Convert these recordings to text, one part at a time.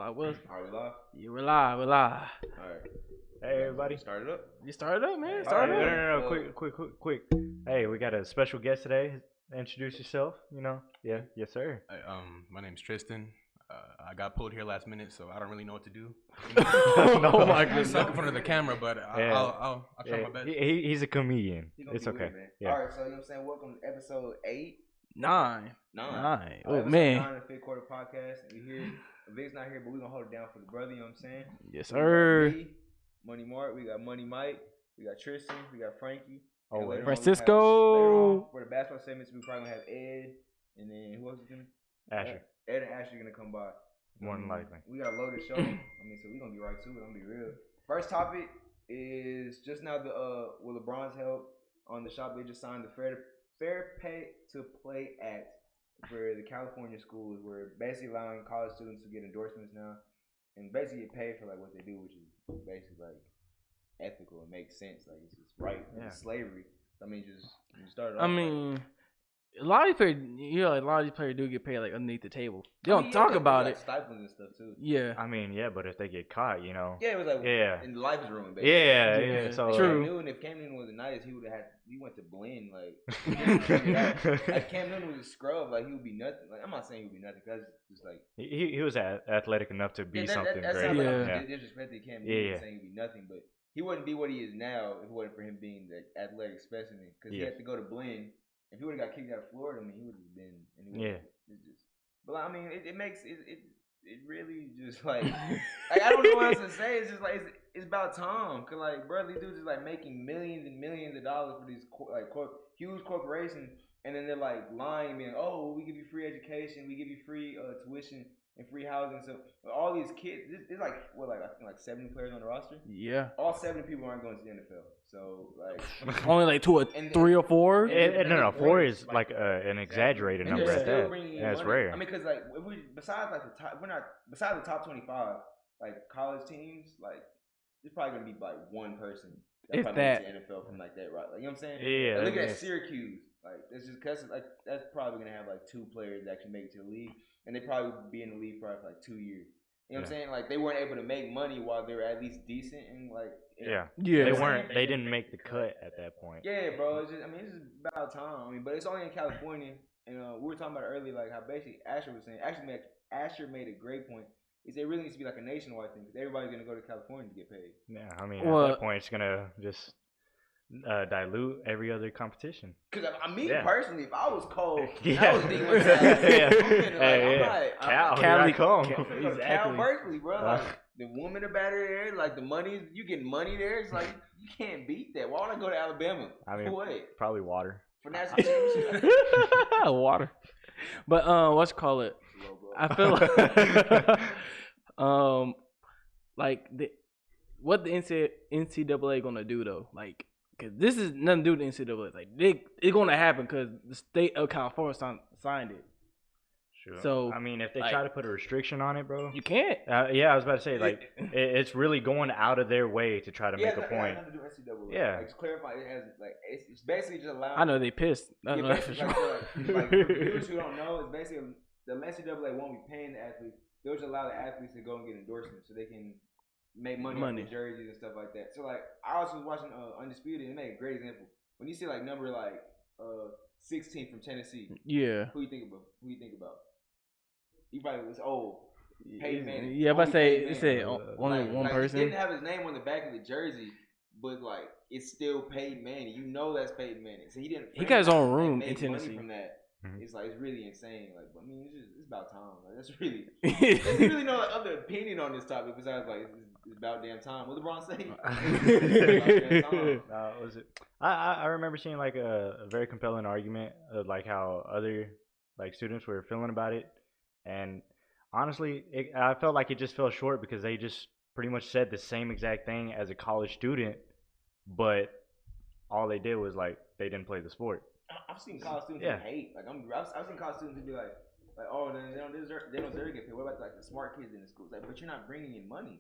Like, what? Are we live? You were live. We're live. All right. Hey, everybody. Start it up. You started up, man. All Start right, up. no. Quick. Hey, we got a special guest today. Introduce yourself, Yeah. Yes, sir. My name's Tristan. I got pulled here last minute, so I don't really know what to do. Oh my I goodness. suck in front of the camera, but Yeah. I'll try my best. He's a comedian. He gonna It's be okay. weird, man. Yeah. All right, so you know what I'm saying? Welcome to episode 8. 9. Nine. Oh, Episode man. 9 of the Fifth Quarter Podcast. And we here. Vic's not here, but we're going to hold it down for the brother, you know what I'm saying? Yes, We got sir. me, Money Mark, we got Money Mike, we got Tristan, we got Frankie. Oh, And later on, Francisco. later on, for the basketball segments, we probably gonna have Ed, and then who else is going to? Asher. Ed and Ashley going to come by. More than likely. We got a loaded show. So we're going to get right to it. I'm going to be real. First topic is just now with LeBron's help on the shop, they just signed the Fair Pay to Play Act for the California schools. We're basically allowing college students to get endorsements now and basically get paid for like what they do, which is basically like ethical and makes sense. Like it's just right. Yeah. It's slavery. I mean, just you start it I off, mean, a lot of these players, like a lot of these players do get paid like underneath the table. They don't yeah, talk they about like it. stipends and stuff too. Yeah. I mean, yeah, but if they get caught, Yeah, it was like and life is ruined. Basically. Yeah. So True. Cam Newton, if Cam Newton wasn't nice, he would have had. He went to blend like. Like Cam Newton was a scrub, like he would be nothing. Like I'm not saying he would be nothing, cause it's just like he was athletic enough to be something that great. sounds like Yeah. I'm disrespecting Cam Newton Yeah. saying he'd be nothing, but he wouldn't be what he is now if it wasn't for him being the athletic specimen. Because he Yes. had to go to blend. If he would have got kicked out of Florida, I mean, he would have been. Yeah. It's just, but I mean, it makes it really just like I don't know what else to say. It's just like it's about time. Cause like bro, these dudes is like making millions and millions of dollars for these huge corporations, and then they're like lying, being oh we give you free education, we give you free tuition and free housing. So all these kids, there's like what I think like 70 players on the roster. Yeah. All 70 people aren't going to the NFL. So like Only like 2 or 3 or 4. No, 4 is like an exaggerated and number they're at still that. bringing in Yeah, it's money. rare. I mean, because like if we besides the top 25, like college teams, like there's probably gonna be like one person If probably that. makes the NFL from like that, right? Like you know what I'm saying? Yeah. Like, look at that's- Syracuse. Like that's just cause like that's probably gonna have like 2 players that actually make it to the league, and they probably would be in the league probably for like 2 years. You know what I'm saying? Like they weren't able to make money while they were at least decent and like Yeah. Yeah. They didn't make the cut at that point. Yeah, bro. It's just, I mean, it's just about time. I mean, but it's only in California, and we were talking about it earlier, like how basically Asher was saying. Asher made a great point. He said it really needs to be like a nationwide thing because everybody's gonna go to California to get paid. Yeah, I mean, Well- at that point, it's gonna just dilute every other competition. Cause I mean, Yeah. personally, if I was cold, Yeah. I was deep inside. Yeah. Like, Hey, I'm yeah. like, Cal, here Cali- I come. Cal- Cal Exactly. Berkeley, bro. Like the women are better there. Like the money, you get money there. It's like you can't beat that. Why would I go to Alabama? I mean, For what? probably water. For national championship? Water. But let's call it. Low, bro. I feel like what the NCAA gonna do though? Like, cause this is nothing to do with the NCAA. Like, it's gonna happen because the state of California signed it. Sure. So, I mean, if they like- try to put a restriction on it, bro. You can't. Yeah, I was about to say, like, it's really going out of their way to try to make a It point. has nothing to do with NCAA. Yeah. Like, to clarify, it has like it's basically just allowing. I know they pissed. I Yeah, know that for basically, sure. like for viewers who don't know, it's basically the NCAA won't be paying the athletes. They'll just allow the athletes to go and get endorsements so they can make money off the jerseys and stuff like that. So like I also was watching Undisputed and they made a great example. When you see like number like 16 from Tennessee, Yeah. who you think about? He probably was Peyton Manning. Yeah, but Only say Peyton it said Manning. only Like, one like, person. He didn't have his name on the back of the jersey, but like it's still Peyton Manning. You know that's Peyton Manning. So he didn't. He got his own like, room make in money Tennessee. From that, Mhm. it's like it's really insane. Like I mean, it's about time. Like that's really. There's really no other opinion on this topic besides like it's about damn time. What LeBron say? It's about damn time. Was it? I remember seeing like a very compelling argument of like how other like students were feeling about it, and honestly, I felt like it just fell short because they just pretty much said the same exact thing as a college student, but all they did was like they didn't play the sport. I've seen college students Yeah. who hate. Like I've seen college students who be like oh they don't deserve to get paid. What about like the smart kids in the schools? Like, but you're not bringing in money.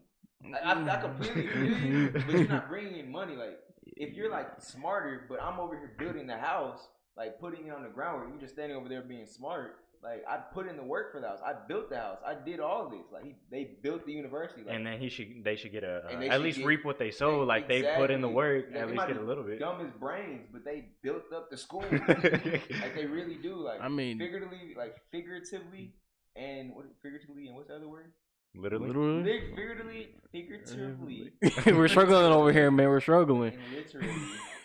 Like, I completely feel you, but you're not bringing in money. Like if you're like smarter, but I'm over here building the house, like putting it on the ground where you're just standing over there being smart. Like I put in the work for the house. I built the house. I did all this. Like they built the university. Like, And then they should get And they at should least get- reap what they sow. Like they put in the work, Exactly. at They least might get a be little bit. dumb as brains, but they built up the school. Like they really do. Like I mean, figuratively, and what's the other word? Literally. Figuratively, We're struggling over here, man. We're struggling. and literally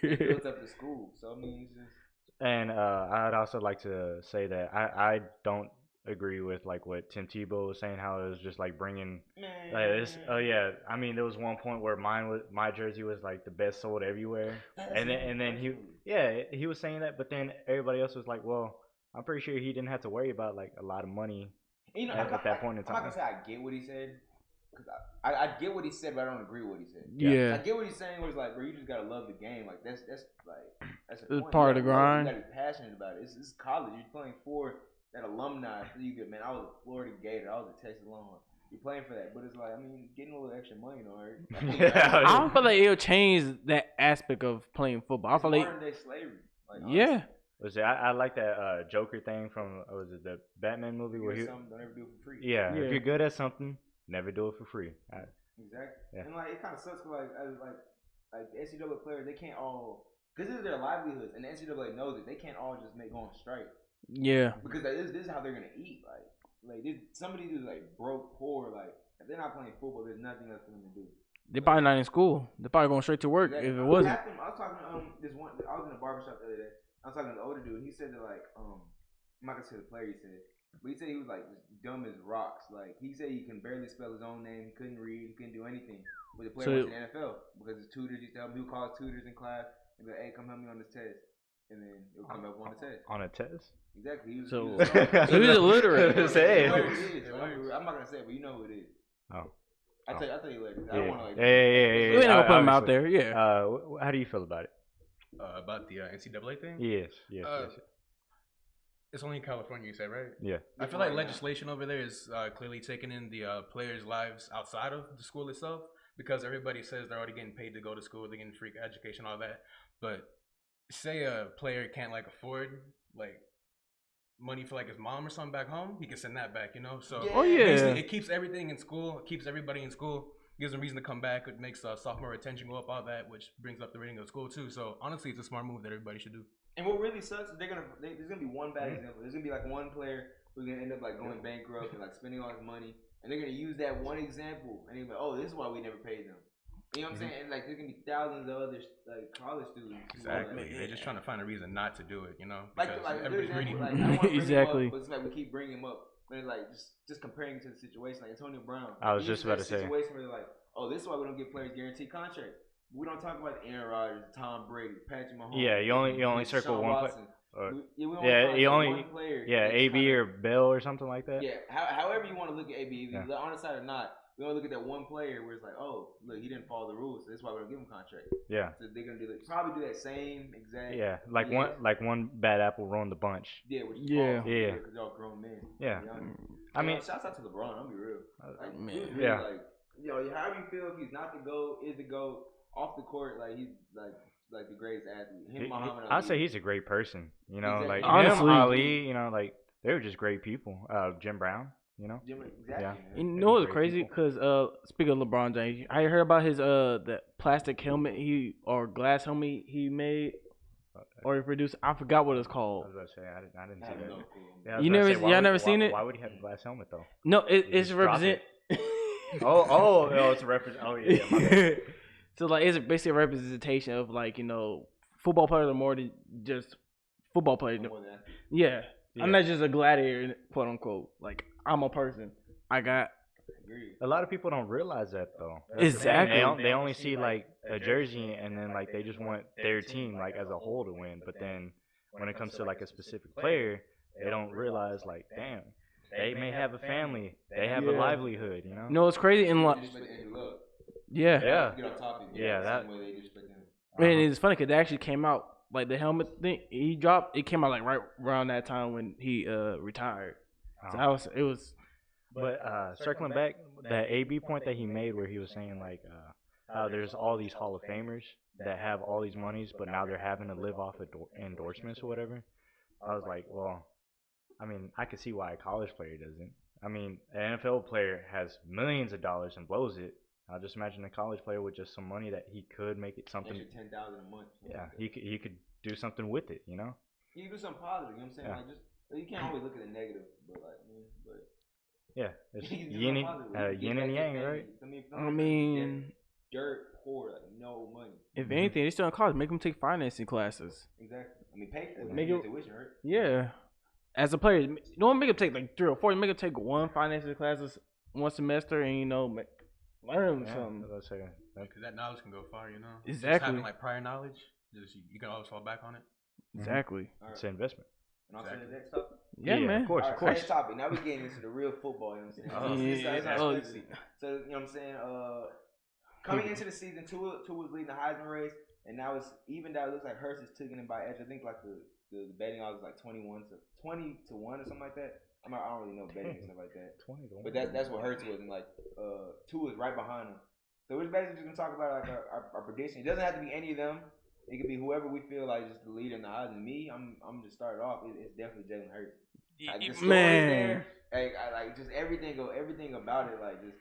they built up the school. So I mean, it's just And I'd also like to say that I don't agree with like what Tim Tebow was saying, how it was just like bringing like this. Oh yeah, I mean there was one point where my jersey was like the best sold everywhere, and then he was saying that, but then everybody else was like, well, I'm pretty sure he didn't have to worry about like a lot of money at that point in I'm not time. gonna say I get what he said, because I get what he said, but I don't agree with what he said. Yeah. I get what he's saying. Was like, bro, you just gotta love the game. Like that's like that's the It's point. part You of the gotta love it. grind. You gotta be passionate about it. It's college. You're playing for that alumni. So you get, man, I was a Florida Gator. I was a Texas Longhorn. You're playing for that, but it's like, I mean, getting a little extra money, don't hurt. Yeah. I don't feel like it'll change that aspect of playing football. I It's feel like, modern day slavery. Like, yeah. Was it, I like that Joker thing from was it the Batman movie where he don't ever do it for free. yeah, Yeah. if you're good at something, never do it for free. Exactly. Yeah. And like it kind of sucks 'cause like the NCAA players, they can't all, because this is their livelihoods, and the NCAA knows it. They can't all just go on strike Yeah. because like, this is how they're gonna eat. Like this, some of these dudes like broke, poor. Like if they're not playing football, there's nothing else for them to do. They're probably not in school. They're probably going straight to work Exactly. if it wasn't. I was talking to this one. I was in a barbershop the other day. I was talking to the older dude. He said that like I'm not gonna say the player. He said, but he said he was like just dumb as rocks. Like he said he can barely spell his own name. He couldn't read. He couldn't do anything. But the player went to the NFL because his tutors used to help him. He would call his tutors in class and be like, "Hey, come help me on this test," and then it would come up on the test. On a test? Exactly. He was, So- he was So he's illiterate. Say You know it. who it is. I'm not gonna say it, but you know who it is. Oh. I'll tell you later. I Yeah. don't want to like. Yeah. We ain't gonna put him out obviously. there. Yeah. How do you feel about it? About the NCAA thing? Yes. It's only in California, you said, right? Yeah. I feel like legislation over there is clearly taking in the players' lives outside of the school itself, because everybody says they're already getting paid to go to school, they're getting free education, all that. But say a player can't like afford like money for like his mom or something back home, he can send that back, you know. So Oh, yeah. basically, it keeps everything in school, it keeps everybody in school, gives them reason to come back. It makes sophomore retention go up, all that, which brings up the rating of school too. So honestly, it's a smart move that everybody should do. And what really sucks is there's gonna be one bad example. There's gonna be like one player who's gonna end up like going bankrupt and like spending all his money, and they're gonna use that one example and they're gonna be like, oh, this is why we never paid them. You know what I'm saying? And like there's gonna be thousands of other like college students. who are, Exactly. like, They're just trying to find a reason not to do it, you know? like Because a good everybody's greedy. example, like, I don't wanna bring him Exactly. up, but it's like we keep bringing him up, but like just comparing him to the situation, like Antonio Brown. I was He just used about to that say. situation where they're like, oh, this is why we don't give players guaranteed contracts. We don't talk about Aaron Rodgers, Tom Brady, Patrick Mahomes. Yeah, you only circle Deshaun one Watson. you We only only one player. AB or Bell or something like that. Yeah, however you want to look at AB, Yeah. on the side or not, we only look at that one player where it's like, oh, look, he didn't follow the rules, so that's why we don't give him a contract. Yeah. So they're gonna probably do that same exact. Yeah, like Yeah. one bad apple ruined the bunch. Yeah, which is Yeah. false, Yeah. because y'all grown men. Yeah. Young. I mean, shouts out to LeBron. I'll be real. Like, man. he was really, Yeah. like, however you feel, if he's not the GOAT, is the GOAT off the court, like he's like the greatest athlete. Him, Muhammad Ali. I'd say he's a great person. You know, Exactly. like Honestly. him, Ali. You know, like they were just great people. Jim Brown. You know. Exactly. Yeah. Man. You know what's Great crazy? people. Cause speaking of LeBron James, I heard about his the plastic helmet or glass helmet he made or he produced. I forgot what it's I called. was about to say I didn't I see have that. no clue. Yeah, I was You about to never- say, why y'all would- never seen it? Why would he have a glass helmet though? No, You it's just drop represent. Oh, it's a reference. Oh yeah, my bad. So like it's basically a representation of like football players are more than just football players. More than that. Yeah. Yeah. I'm not just a gladiator, quote unquote. Like I'm a person. I got Agreed. A lot of people don't realize that though. Exactly. They only see like a jersey and then like they just want their team like as a whole to win. But then when it comes to like a specific player, they don't realize like, damn, they may have a family, they have a Yeah. livelihood. You know. you know it's crazy and They like disrespect Andrew Luck. yeah. Yeah. Get on top of you. Yeah, the that- same way they disrespect him. And it's funny because they actually came out like the helmet thing he dropped. It came out like right around that time when he retired. So it was But circling back, that AB point that he made where he was saying like how there's all these Hall of Famers that have all these monies, but now they're having to live off endorsements or whatever. I was like, well, I mean, I could see why a college player doesn't. I mean, an NFL player has millions of dollars and blows it. I'll just imagine a college player with just some money that he could make it something. Extra 10,000 a month. Yeah, he could do something with it, you know. You can do something positive. You know what I'm saying? Yeah. Like just you can't always look at the negative, but like, but Yeah, it's you can do yin something positive. You can yin get and back to yang, family. right? I mean, dirt poor, like no money. if anything, they still in college. Make them take financing classes. Exactly. I mean, pay for it. Make Make it- tuition, right? Yeah. As a player, don't make them take like 3 or 4. Make them take one financing classes one semester, and learn Yeah, something. that's what I was saying. Because that knowledge can go far, you know. Exactly. Just having like prior knowledge, just you can always fall back on it. Exactly. All right. It's an investment. And I'll say the Exactly. next topic. Yeah, man. Of course, All of right, course. next topic. Now we're getting into the real football. You know what I'm saying? So, you know what I'm saying? Coming into the season, Tua was leading the Heisman race, and now it's evened out. It looks like Hurst is taking it by edge. I think like the betting odds is like 20 to 1 or something like that. I don't really know betting and stuff like that. 20 to 1. But that's what Hurts was, and like Tua is right behind him. So we're basically just gonna talk about like our prediction. It doesn't have to be any of them. It could be whoever we feel like is the leader in the Heisman. Me, I'm just started off. It's definitely Jalen Hurts. Like, the story Man, there, I like just everything about it, like just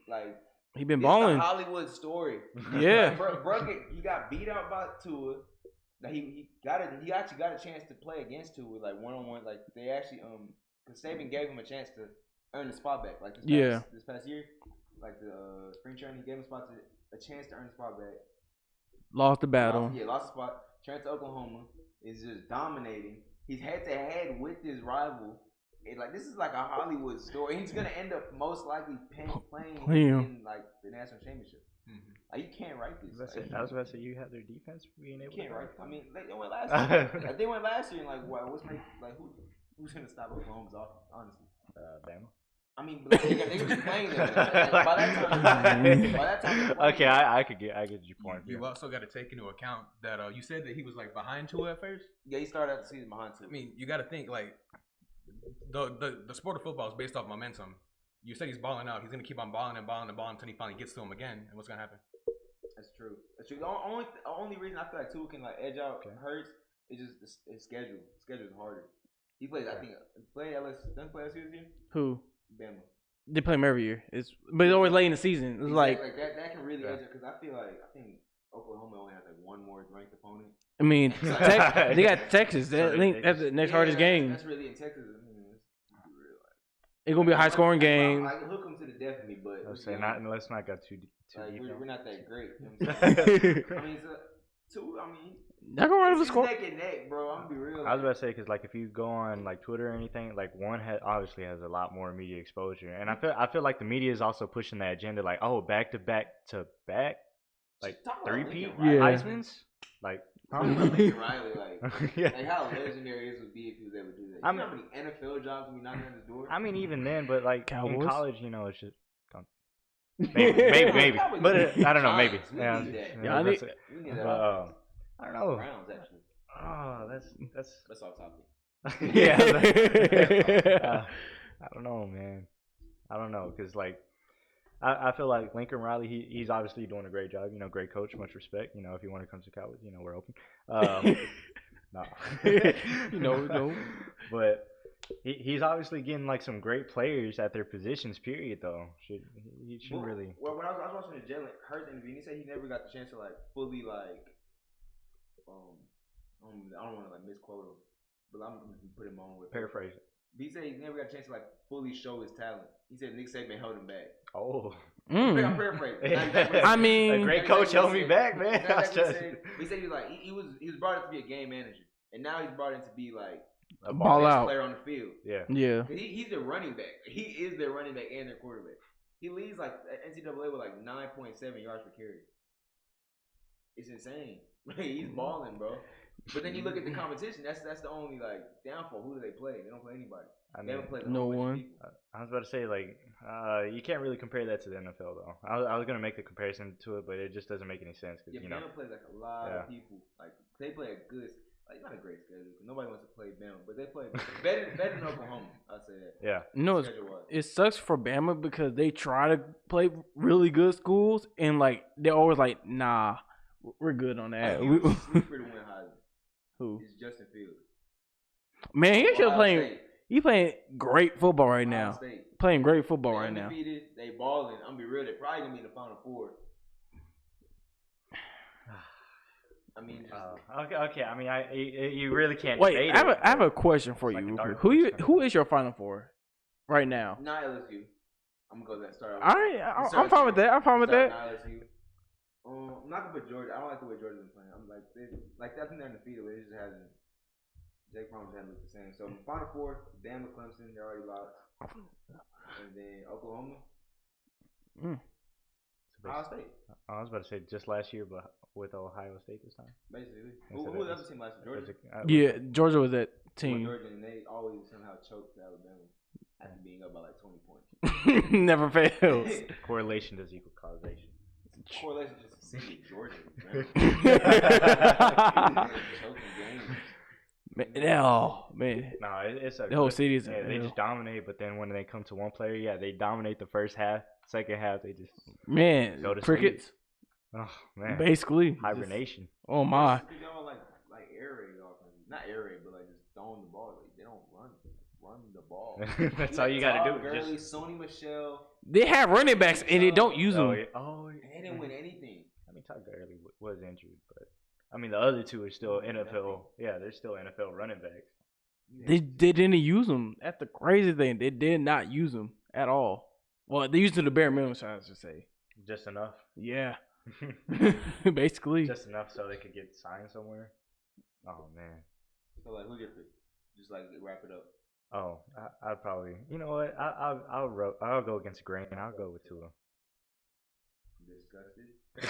like he been it's balling. a Hollywood story. Yeah. bro, he got beat out by Tua. That he actually got a chance to play against Tua like 1-on-1. Like they actually because Saban gave him a chance to earn the spot back. Like this past year, like the spring training, he gave him a chance to earn the spot back. Lost the battle. Lost the spot. Transferred to Oklahoma, is just dominating. He's head to head with his rival. This is like a Hollywood story. He's gonna end up most likely playing in like the national championship. Mm-hmm. Like you can't write this. I was about to say you have their defense being able. You can't to write. I mean, they went last year. Like, they went last year, and who's gonna stop Oklahoma's offense? Honestly, Bama. I mean, but they were just playing them. Like, by that time. Okay, I get your point. You've also got to take into account that you said that he was like behind Tua at first. Yeah, he started out the season behind Tua. I mean, you got to think like the sport of football is based off momentum. You said he's balling out. He's gonna keep on balling until he finally gets to him again. And what's gonna happen? That's true. The only reason I feel like Tua can like edge out Hurts is just his schedule. His schedule is harder. He plays. I think played LSU. Doesn't play LSU this year. Who? Bama. They play him every year. But it's always late in the season. It's like that can really edge it because I think Oklahoma only has like one more ranked opponent. I mean, they got Texas. I think that's the next hardest game. That's really in Texas. I mean, let's be real. It's gonna be a high scoring game. I can hook them to the death of me, but let's not go too deep. We're not that great. You know what I'm saying? I mean, Tua. I mean. Not gonna run over the It's score. neck and neck, bro. I'm gonna be real. I was about to say because like if you go on like Twitter or anything, like one obviously has a lot more media exposure, and I feel like the media is also pushing that agenda, like back to back, like Talk about 3-peat Yeah. Heismans, like. Lincoln Riley, like, Yeah. like how legendary it would be if he was able to do that. You know how many NFL jobs we knocking on his door? I mean, even then, but like Cowboys? in college, it's just maybe. But I don't know, maybe. We Yeah, need that. Yeah, I need- We need that. But, I don't know. Browns actually. Oh, that's That's off topic. yeah. I don't know, man. I don't know, cause like I feel like Lincoln Riley, he's obviously doing a great job. Great coach, much respect. If you want to come to Cowboys, we're open. No. No. But he's obviously getting like some great players at their positions. Period, though. He should really. Well, when I was watching the Jalen Hurts interview, he said he never got the chance to like fully like. I don't want to like misquote him, but I'm gonna put him on with Paraphrase. He said he never got a chance to like fully show his talent. He said Nick Saban held him back. Oh. I'm paraphrasing. I mean, a great coach held me back, man. He said he was like he was brought in to be a game manager, and now he's brought in to be like a ball best out player on the field. Yeah. He's their running back. He is their running back and their quarterback. He leads like NCAA with like 9.7 yards per carry. It's insane. He's balling, bro. But then you look at the competition. That's the only like downfall. Who do they play? They don't play anybody. They haven't played no one. I was about to say like you can't really compare that to the NFL though. I was gonna make the comparison to it, but it just doesn't make any sense because Bama plays like a lot of people. Like they play a good, like not a great schedule. Nobody wants to play Bama, but they play better than Oklahoma. I'd say that. Yeah. No, it sucks for Bama because they try to play really good schools and like they're always like, nah, we're good on that. Like, sleeper to win Heisman. Who? It's Justin Fields. Man, he should have played. He playing great football right Ohio now. State. Playing great football They right now. undefeated. They balling. I'm gonna be real. They probably gonna be in the Final Four. I mean, just, Okay. I mean, you really can't. Wait, debate I have a question for it's like you. a dark Who horse kinda who is your Final Four right now? not LSU. I'm gonna go that start. All right, I'm fine with that. I'm fine with that. Not LSU. I'm not gonna put Georgia. I don't like the way Georgia's been playing. I'm like, I think they're undefeated, but it just hasn't. Jake Fromm hasn't looked the same. So Final Four, Bama, Clemson, they're already locked, and then Oklahoma, Ohio State. I was about to say just last year, but with Ohio State this time. Basically, who was the other team last year? Georgia. Yeah, Georgia was that Well, team. Georgia, and they always somehow choked Alabama after being up by like 20 points. Never fails. Correlation does equal causation. Correlation just the city of Georgia. Choking games. Man. No, it's a The whole city is. they just dominate. But then when they come to one player, they dominate the first half. Second half, they just go to crickets. sleep. Oh man, Basically hibernation. Oh my. Y'all like air raid offense, not air raid, but like just throwing the ball. Like they don't run the ball. That's all you gotta do. Gurley, Sony Michelle. They have running backs and they don't use them. And they didn't win anything. I mean, Todd Gurley was injured, but I mean the other two are still NFL. Yeah, they're still NFL running backs. They didn't use them. That's the crazy thing. They did not use them at all. Well, they used them to the bare minimum, I should say. Just enough. Yeah. Basically. Just enough so they could get signed somewhere. Oh man. So like, who get pick? Just like wrap it up. Oh, I'd probably. You know what? I'll go against the grain. I'll go with Tua. Disgusted. I'm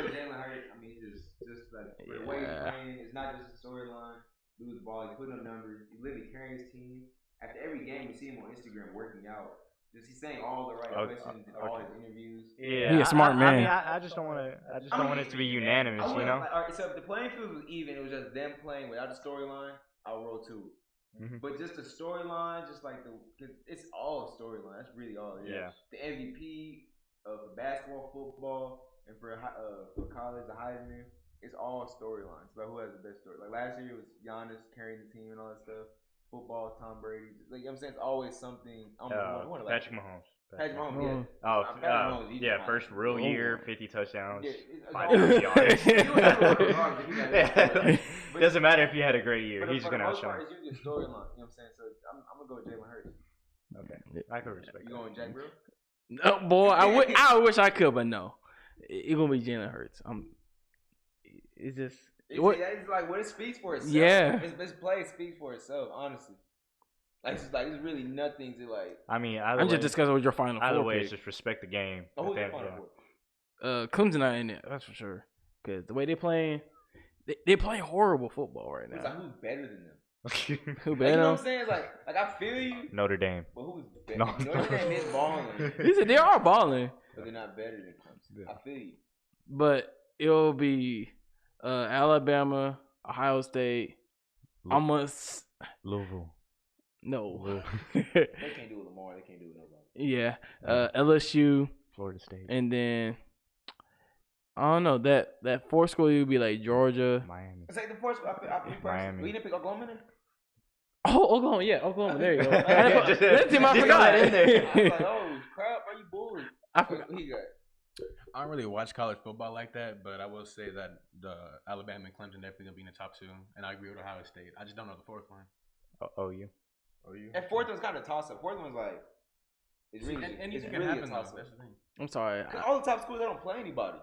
Jalen Hurts. I mean, just like the way he's playing, it's not just a storyline. Lose the ball, he's putting up numbers. He's literally carrying his team. After every game, you see him on Instagram working out. Just he's saying all the right questions in all his interviews. Yeah, he's a smart man. I mean, I just don't want to. I just don't want it to be unanimous, you know. Like, all right, so if the playing field was even, it was just them playing without a storyline. I'll roll two. Mm-hmm. But just the storyline, just like it's all a storyline. That's really all it is. Yeah. The MVP for basketball, football, and for college, the Heisman, it's all storylines. But who has the best story? Like last year, it was Giannis carrying the team and all that stuff. Football, Tom Brady. Like, you know what I'm saying? It's always something. Patrick Mahomes. Patrick Mahomes, yeah. Oh, Mahomes, yeah, first real year, 50 touchdowns. Doesn't matter if you had a great year. He's going to outshine. It's usually a storyline. You know what I'm saying? So I'm going to go with Jalen Hurts. Okay. I can respect You going Jack Brill? No, boy, I wish I could, but no. It's going to be Jalen Hurts. It's just. It's like what it speaks for itself. Yeah. This play speaks for itself, honestly. Like it's really nothing to like. I mean, I'm just discussing with your Final Four. Either way, pick. it's just respect the game. Oh, who's your Final Four? Clemson not in it, that's for sure. Because the way they playing, they play horrible football right now. It's like who's better than them? Who better? Like, you know what I'm saying? It's like I feel you. Notre Dame. But who's better? Notre Dame is balling. He said they are balling. But they're not better than Clemson. I feel you. But it'll be Alabama, Ohio State, almost Louisville. No. They can't do it with Lamar. They can't do it with nobody. Yeah. LSU. Florida State. And then I don't know, that fourth school would be like Georgia. Miami. It's like the fourth school. I pick Miami. We didn't pick Oklahoma then? Oh, Oklahoma, yeah, Oklahoma. There you go. That's team I forgot. In there. I was like, oh crap, are you bullied? I forgot. Who you got? I don't really watch college football like that, but I will say that the Alabama and Clemson definitely gonna be in the top two, and I agree with Ohio State. I just don't know the fourth one. OU. And fourth one's kind of toss up. Fourth one's like it's really anything can really happen. a toss up. That's the thing. I'm sorry. All the top schools they don't play anybody.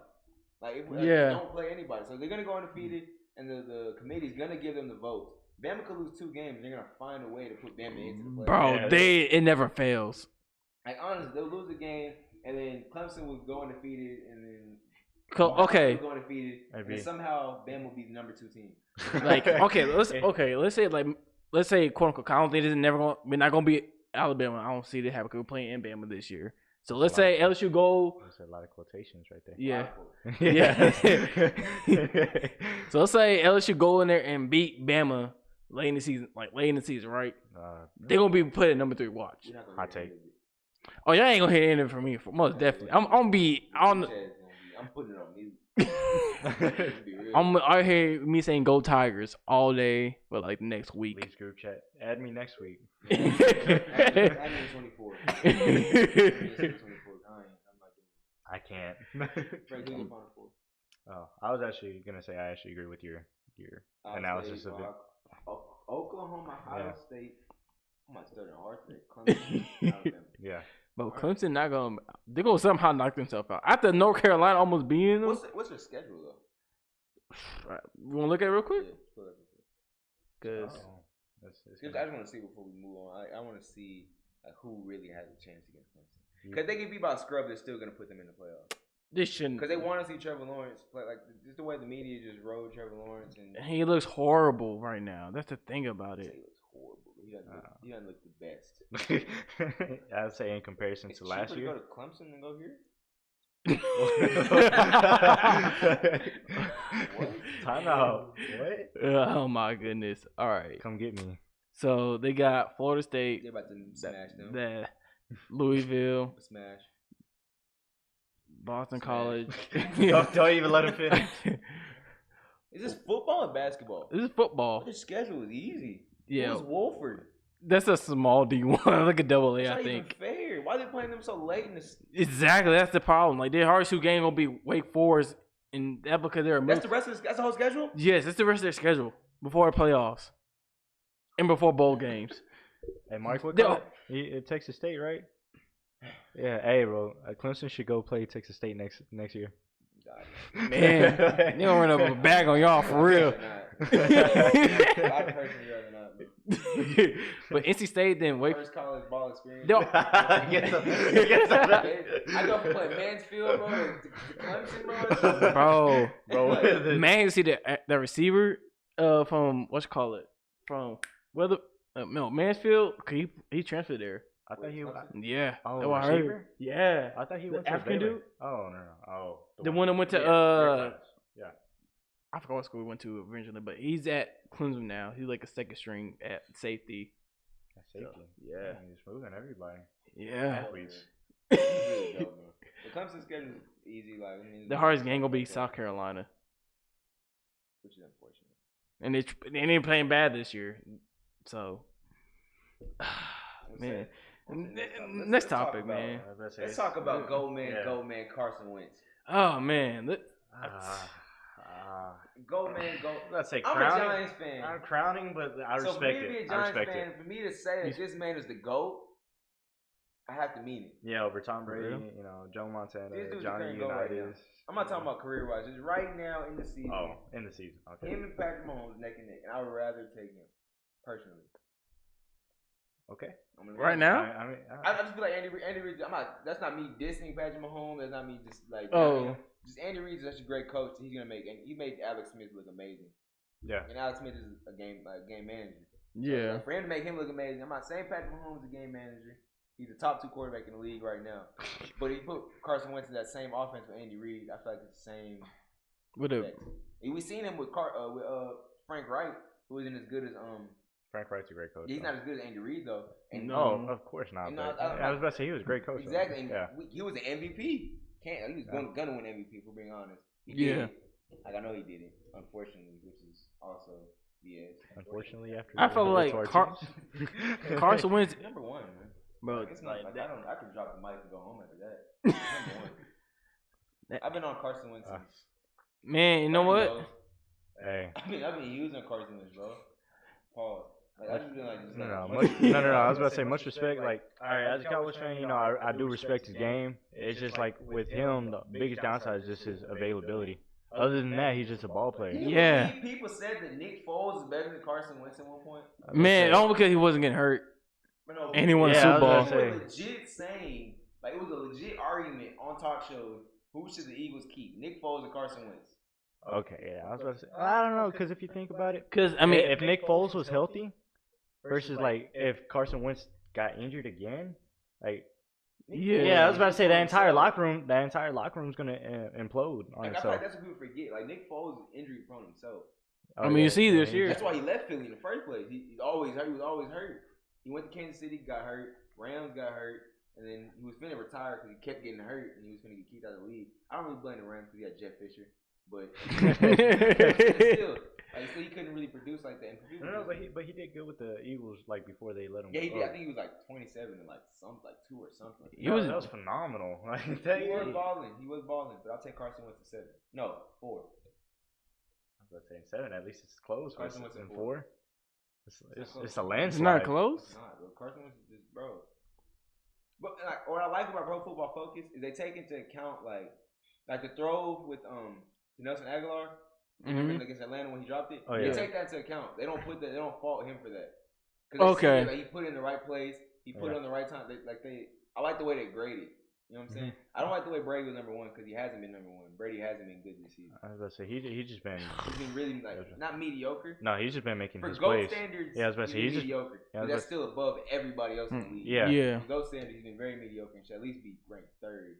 They don't play anybody, so they're gonna go undefeated, and the committee's gonna give them the votes. Bama could lose 2 games, they're gonna find a way to put Bama into the playoffs. Bro, it never fails. Like honestly, they'll lose a game, and then Clemson will go undefeated, and then okay, will go undefeated, and somehow Bama will be the number 2 team. Like let's say quote unquote, I don't think we're not gonna be Alabama. I don't see it happen because we're playing in Bama this year. So let's say LSU go. That's a lot of quotations right there. Yeah, yeah. So let's say LSU go in there and beat Bama late in the season, right? They're gonna be put at number 3. Watch. Hot take. Oh, y'all ain't gonna hear anything from me. Most definitely. I'm gonna be on. I'm putting it on mute. I hear me saying "Go Tigers" all day for like next week. League's group chat. Add me next week. Add me 24. Add me 24. I'm not doing I can't. it. Frank, who you find for? Oh, I was actually gonna say I actually agree with your analysis of it. Oklahoma, Ohio Yeah. State. I might start in hard today. Clemson, Alabama. Yeah. But Clemson not gonna. They're gonna somehow knock themselves out. After North Carolina almost beating them. What's their schedule though? You wanna look at it real quick? Yeah, Cause Oh, that's I just want to see before we move on. I want to see like who really has a chance against Clemson. Because they can be about scrub, they're still gonna put them in the playoffs. this shouldn't. Because they want to see Trevor Lawrence play. Like just the way the media just rode Trevor Lawrence, and He looks horrible right now. That's the thing about he it. looks horrible. He doesn't look the best. I'd say in comparison It's to last cheaper year. to go to Clemson than go here. What? Time out. What? Oh my goodness. All right. Come get me. So they got Florida State, They're about to smash them. that Louisville, Smash. Boston Smash. College. Don't even let him finish. Is this football or basketball? This is football. Their schedule is easy. Yeah, Who's Wolford? that's a small D1, like a double A, It's I not think. even fair. Why are they playing them so late in this? Exactly, that's the problem. Like their hardest 2 game gonna be Wake Forest, and that because they're a That's the rest of that's the whole schedule. Yes, that's the rest of their schedule before the playoffs and before bowl games. Hey, Mark, what They- college? Texas State, right? Yeah. Hey, bro. Clemson should go play Texas State next year. God. Man, they gonna run up a bag on y'all for real. I personally rather not. But But NC State then Wake. first college ball experience. They'll- I go from playing Mansfield, bro, to Clemson, bro. Bro, man, you see the receiver from from whether no Mansfield, 'cause he transferred there. I thought he. Yeah, Oh, that's what I heard. receiver? Yeah, I thought he The went to African Baylor. dude? Oh no. Oh, the one that went to Yeah. I forgot what school he went to originally, but he's at Clemson now. He's like a second string at safety. That's safety. Yeah. Man, he's moving everybody. Yeah, Athletes. Really dope, bro. The Clemson schedule is easy. Like I mean, the hardest game gonna be South Carolina, which is unfortunate. and they ain't playing bad this year. So, man, next topic, man. I was about to say, Let's talk about Go Man Yeah. Carson Wentz. Oh man, Go Man, go. Let's say I'm crowning. a Giants fan. I'm crowning, but I So for respect me to be a it. I Giants respect fan, it. for me to say that this man is the GOAT, I have to mean it. Yeah, over Tom Brady, real? Joe Montana, These dudes are Johnny current GOAT right Unitas. I'm not talking about career wise, just right now in the season. Oh, in the season. Okay. Him and Patrick Mahomes neck and neck, and I would rather take him personally. Okay. I'm gonna right be now. I just feel like Andy Reid. That's not me dissing Patrick Mahomes. That's not me just like. Oh. Just Andy Reid's such a great coach. He's gonna make, and he made Alex Smith look amazing. Yeah. And Alex Smith is a game manager. Yeah, So for him to make him look amazing, I'm not saying Patrick Mahomes is a game manager. He's a top 2 quarterback in the league right now. But he put Carson Wentz in that same offense with Andy Reid. I feel like it's the same. with a effect. And we seen him with Frank Wright, who isn't as good as Frank Wright's a great coach. He's not as good as Andy Reid though. And No. Oh, of course not. And But I I was about to say he was a great coach. though. Exactly. And Yeah. he was an MVP. He was gonna win MVP for being honest. He Yeah. did. Like I know he didn't, unfortunately, which is also BS. Unfortunately, after I feel like Carson Wentz, Number 1, man. bro. It's not Like like I could drop the mic and go home after that. Number 1. I've been on Carson Wentz since. Man, you know what? Hey. I've been using Carson Wentz, bro. Pause. Like I just been like, No. I was about to say much respect. Like, all right, as a Cowboys fan, I do respect his game. It's just like with him, the biggest downside is just his availability. Other than that, he's just a ball player. Yeah. People said that Nick Foles is better than Carson Wentz at one point. Man, only because he wasn't getting hurt. But no, And he won a Yeah, Super I Bowl. was People gonna were legit saying, like, it was a legit argument on talk shows. Who should the Eagles keep? Nick Foles or Carson Wentz? Okay, yeah, I was about to say. I don't know, because if you think about it, Because I mean, if Nick Foles was healthy, versus like if Carson Wentz got injured again, like yeah, I was about to say that entire locker room's gonna implode on Like, I feel itself. like that's what people forget. Like, Nick Foles is injury prone himself. Oh, I mean, you see this he- year. That's why he left Philly in the first place. He's always hurt. He was always hurt. He went to Kansas City, got hurt. Rams got hurt. And then he was finna retire because he kept getting hurt and he was finna get kicked out of the league. I don't really blame the Rams because he had Jeff Fisher. but still, he couldn't really produce like that. And No, but he did good with the Eagles like before they let him. Yeah, he go. did. I think he was like 27 and like 2 or something. That was phenomenal. Like, he was balling. He was balling. But I'll take Carson Wentz to 7. No, 4. I was about to say 7. At least it's close. Carson Wentz at 4. It's a It's landslide. not close. It's not, bro. Carson Wentz is just bro. But like, what I like about Pro Football Focus is they take into account like the throw with Nelson Aguilar against Atlanta when he dropped it. Oh, They yeah. take that into account. They don't put that. They don't fault him for that. Okay. He put it in the right place. He put it on the right time. I like the way they graded. You know what I'm saying? I don't like the way Brady was number 1 because he hasn't been number 1. Brady hasn't been good this season. I was about to say he's just been. He's been really not mediocre. No, he's just been making For his GOAT plays. standards, Yeah, I was about to say he's he's just. mediocre. Yeah, But that's still above everybody else in the league. Yeah. For GOAT standards, he's been very mediocre and should at least be ranked 3rd.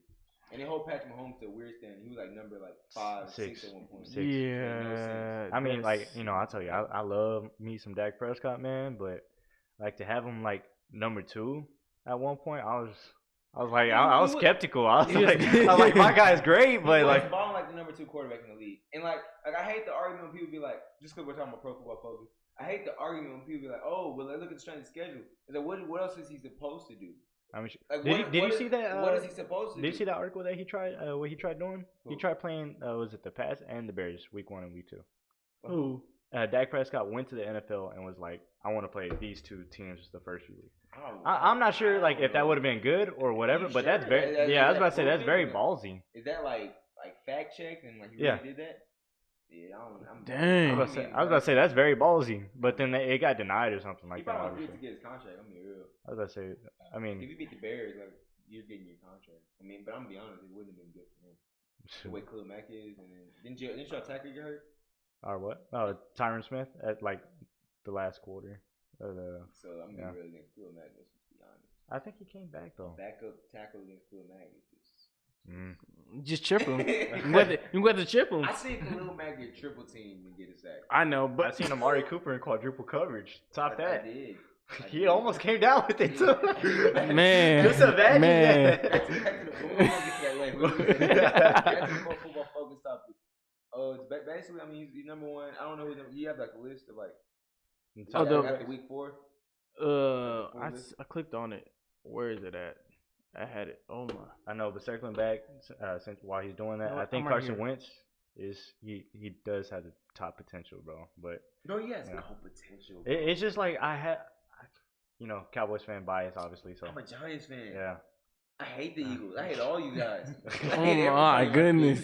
And they hold Patrick Mahomes to a weird standard. He was like number 5, 6 at one point. 6. Yeah. I mean, like, I'll tell you, I love me some Dak Prescott, man, but like to have him like number 2 at one point, I was skeptical. I was like, my guy's great, but he was balling like the number 2 quarterback in the league. And like I hate the argument when people be like, just because we're talking about Pro Football Focus, I hate the argument when people be like, oh, well, look at the strength of schedule. It's like, what else is he supposed to do? I mean, Like, did you see that? What is he supposed to do? Did you see that article that he tried? What he tried doing? Who? He tried playing. Was it the Pats and the Bears week 1 and week 2? Who? Dak Prescott went to the NFL and was like, I want to play these 2 teams the first few weeks. Oh, I'm not sure like if that would have been good or whatever, but that's very I was about to say that's very ballsy. Is that like fact checked and like you really did that? Yeah, I'm Dang. I was about to say that's very ballsy, but then it got denied or something he like that. probably Obviously, to get his contract. I'm being real. I was about to say. I If mean, you beat the Bears, like you're getting your contract. I mean, but I'm gonna be honest, it wouldn't have been good for him. The way Khalil Mack is, and then didn't your attacker get hurt? or what? Oh, Tyron Smith at like the last quarter. So I'm gonna be real against Khalil Mack. Let's just be honest. I think he came back though. Backup tackle against Khalil Mack is just. Just chip him. You got to chip him. I seen Khalil Mack get triple team and get a sack. I know, I but seen Amari Cooper in quadruple coverage. Top that. I did. He almost came down with it too. Man, Just imagine man. that. Back to the we'll get to that later. Back to the Pro Football Focus topic. It's basically, I mean, he's number 1. I don't know who you have like a list of like. After week 4. I clicked on it. Where is it at? I had it. Oh my. I know, but circling back, since while he's doing that, You know I what? think I'm right Carson here. Wentz is he does have the top potential, bro. But No, he has Yeah. no potential. it's just like Cowboys fan bias, obviously. So I'm a Giants fan. yeah, I hate the Eagles. I hate all you guys. I Oh hate my everybody in goodness.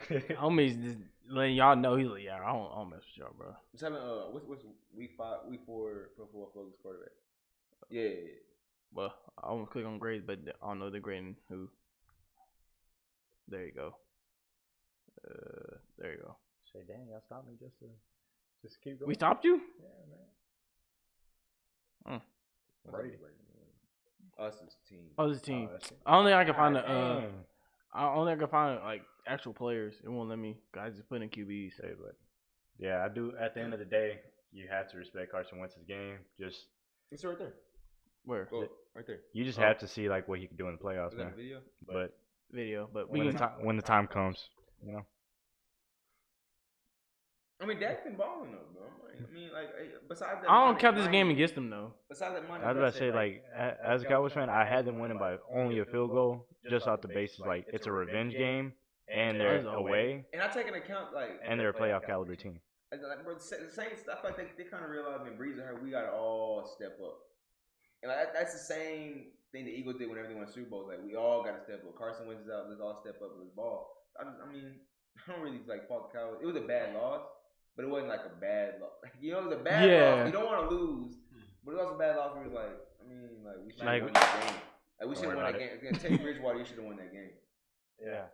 business. Homies just letting y'all know he's like, yeah, I don't mess with y'all, bro. What's happening? What's week 4 Pro Football Focus quarterback? Yeah. Well, I want to click on grades, but I don't know the grading who. There you go. There you go. say, dang, y'all stopped me just keep going. We stopped you? Yeah, man. Brady. Us as a team. Oh, this team. that's it. I don't think I can find Dang. I only I can find like actual players. It won't let me. Guys just put in QBs. Say, but yeah, I do. At the end of the day, you have to respect Carson Wentz's game. Just It's right there. Where? Oh, right there. you just have to see like what he can do in the playoffs, Is that man. a video? But Video, but we when can. the time comes, you know. I mean, Dak's been balling though, bro. I mean, like, besides that. I don't count this game against them though. Besides that money. I was about to say, like, as a Cowboys fan, I had them winning by only a field goal, just off the basis, like, it's a revenge game, and they're away, And I take into account, like, and they're a playoff caliber team. like bro, the Saints, I feel like they kind of realized when Breeze and her, we gotta all step up. And like, that's the same thing the Eagles did whenever they won Super Bowls. Like, we all gotta step up. Carson Wentz is out. Let's all step up with his ball. I don't really like fault the Cowboys. It was a bad loss, but it wasn't like a bad loss. You know, it was a bad loss. You don't want to lose, but it was a bad loss. Where it was like, we should have won that game. Like, we should have won that game. Against Teddy Bridgewater, you should have won that game. Yeah.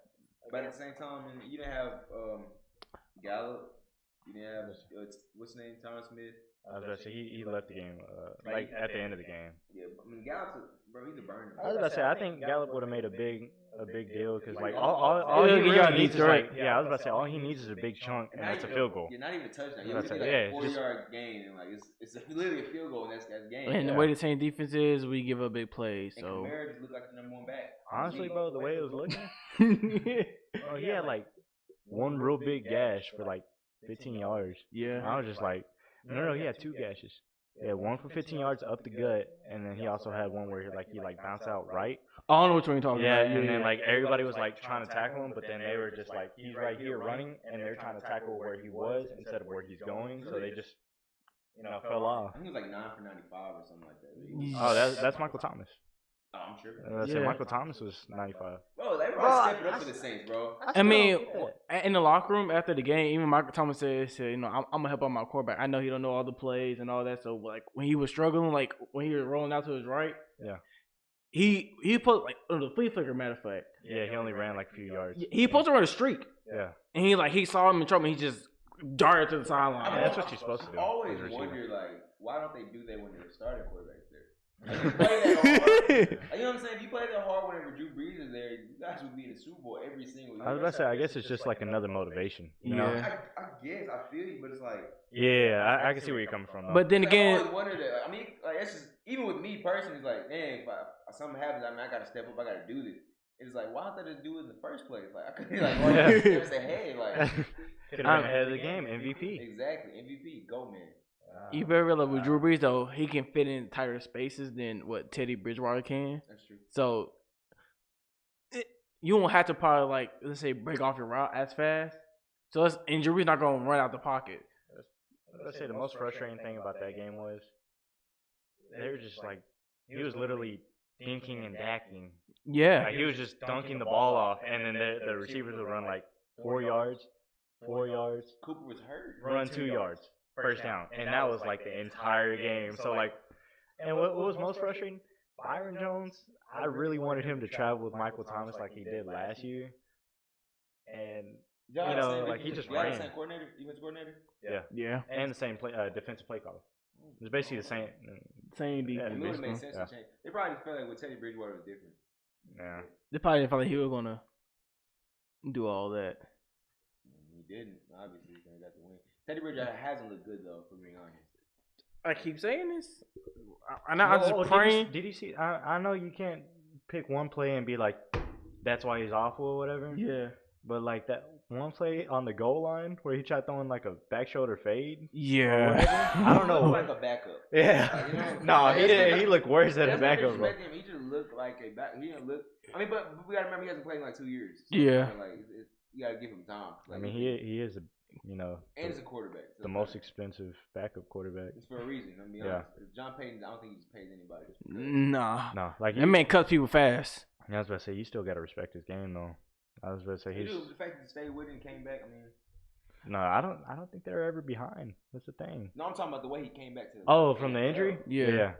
But at the same time, you didn't have Gallup. You didn't have what's his name, Tyron Smith. I was about to say, he left the game, like, at the end of the game. Yeah, Gallup's he's a burner. I was about to say, I think Gallup would have made a big deal because like Like, all yeah, he yeah, really needs is right. like I was about to say all he needs is a big chunk and that's a field goal. Yeah, not even a touchdown. Yeah, It's that's like it. a Yeah, 40-yard gain, and like it's literally a field goal, and that's game. And the way the same defense is, we give up big plays. And So Kamara just looked like the number 1 back. Honestly, bro, the way it was looking, he had like one real big gash for like 15 yards. Yeah. And I was just like, no, he had two gashes. Yeah, one for 15 yards up the gut, and then he also had one where he bounced out right. I don't know what you're talking Yeah, about. and then like everybody was like trying to tackle him, but then they were just like, he's right here running, and they're trying to tackle where he was instead of where he's going, so they just fell off. I think it was like 9 for 95 or something like that. Oh, that's Michael Thomas. Oh, I'm sure. I said Michael Thomas was 95. Bro, they probably stepping up for the Saints, bro. I mean, in the locker room after the game, even Michael Thomas said, I'm gonna help out my quarterback. I know he don't know all the plays and all that. So like when he was struggling, like when he was rolling out to his right, yeah, he put like the flea flicker. Matter of fact, yeah, he only ran like a few yards. He supposed to run a streak. Yeah, and he saw him in trouble. And he just darted to the sideline. That's what you're supposed to do. I always wonder like why don't they do that when they're starting quarterbacks there? Like, you play that hard. Like, you know what I'm saying? If you play that hard whenever Drew Brees is there, you guys would be in the Super Bowl every single year. I was about to say, I guess it's just like another motivation. You know? I guess I feel you, but it's like I can see where you're coming from. Though. But then again, I always wonder that. I mean, like that's just even with me personally. It's like, man, if something happens, I gotta step up. I gotta do this. It's like, why don't they just do it in the first place? Like I could be like, steps ahead. Like could have been ahead of the game, MVP. Exactly, MVP, go man. You better realize with Drew Brees though, he can fit in tighter spaces than what Teddy Bridgewater can. That's true. So you won't have to probably like let's say break off your route as fast. So and Drew Brees not gonna run out the pocket. Let's say the most frustrating thing about that game was they were just like he was literally dinking and dacking. Yeah, like, he was just dunking the ball off, and then the receivers would run like 4 yards. Cooper was hurt. Run 2 yards. First down, and that was like the entire game. So like, and what was most frustrating? Byron Jones. I really wanted him to travel with Michael Thomas like he did last year, and like he just ran. Same coordinator, defensive coordinator. Yeah, and the same defensive play caller. It's basically the same defense. It would make sense to change. They probably just felt like with Teddy Bridgewater was different. Yeah, they probably felt like he was gonna do all that. He didn't. Obviously, he got the win. Teddy Bridgewater hasn't looked good though, for being honest. I keep saying this. I'm just praying. Did you see? I know you can't pick one play and be like, that's why he's awful or whatever. Yeah. But like that one play on the goal line where he tried throwing like a back shoulder fade. Yeah. I don't know. Like a backup. Yeah. No, he didn't. He looked worse than a backup. Bro. He just looked like a back. He didn't look. I mean, but we gotta remember he hasn't played in like 2 years. So yeah. Like you gotta give him time. Like, I mean, he is a and he's a quarterback. The most expensive backup quarterback. It's for a reason. I'm be honest. John Payton, I don't think he just pays anybody. Nah. Like that man cuts people fast. I was about to say you still gotta respect his game though. I was about to say the fact that he stayed with it and came back. I mean, no, I don't think they're ever behind. That's the thing. No, I'm talking about the way he came back to. From the injury? Yeah.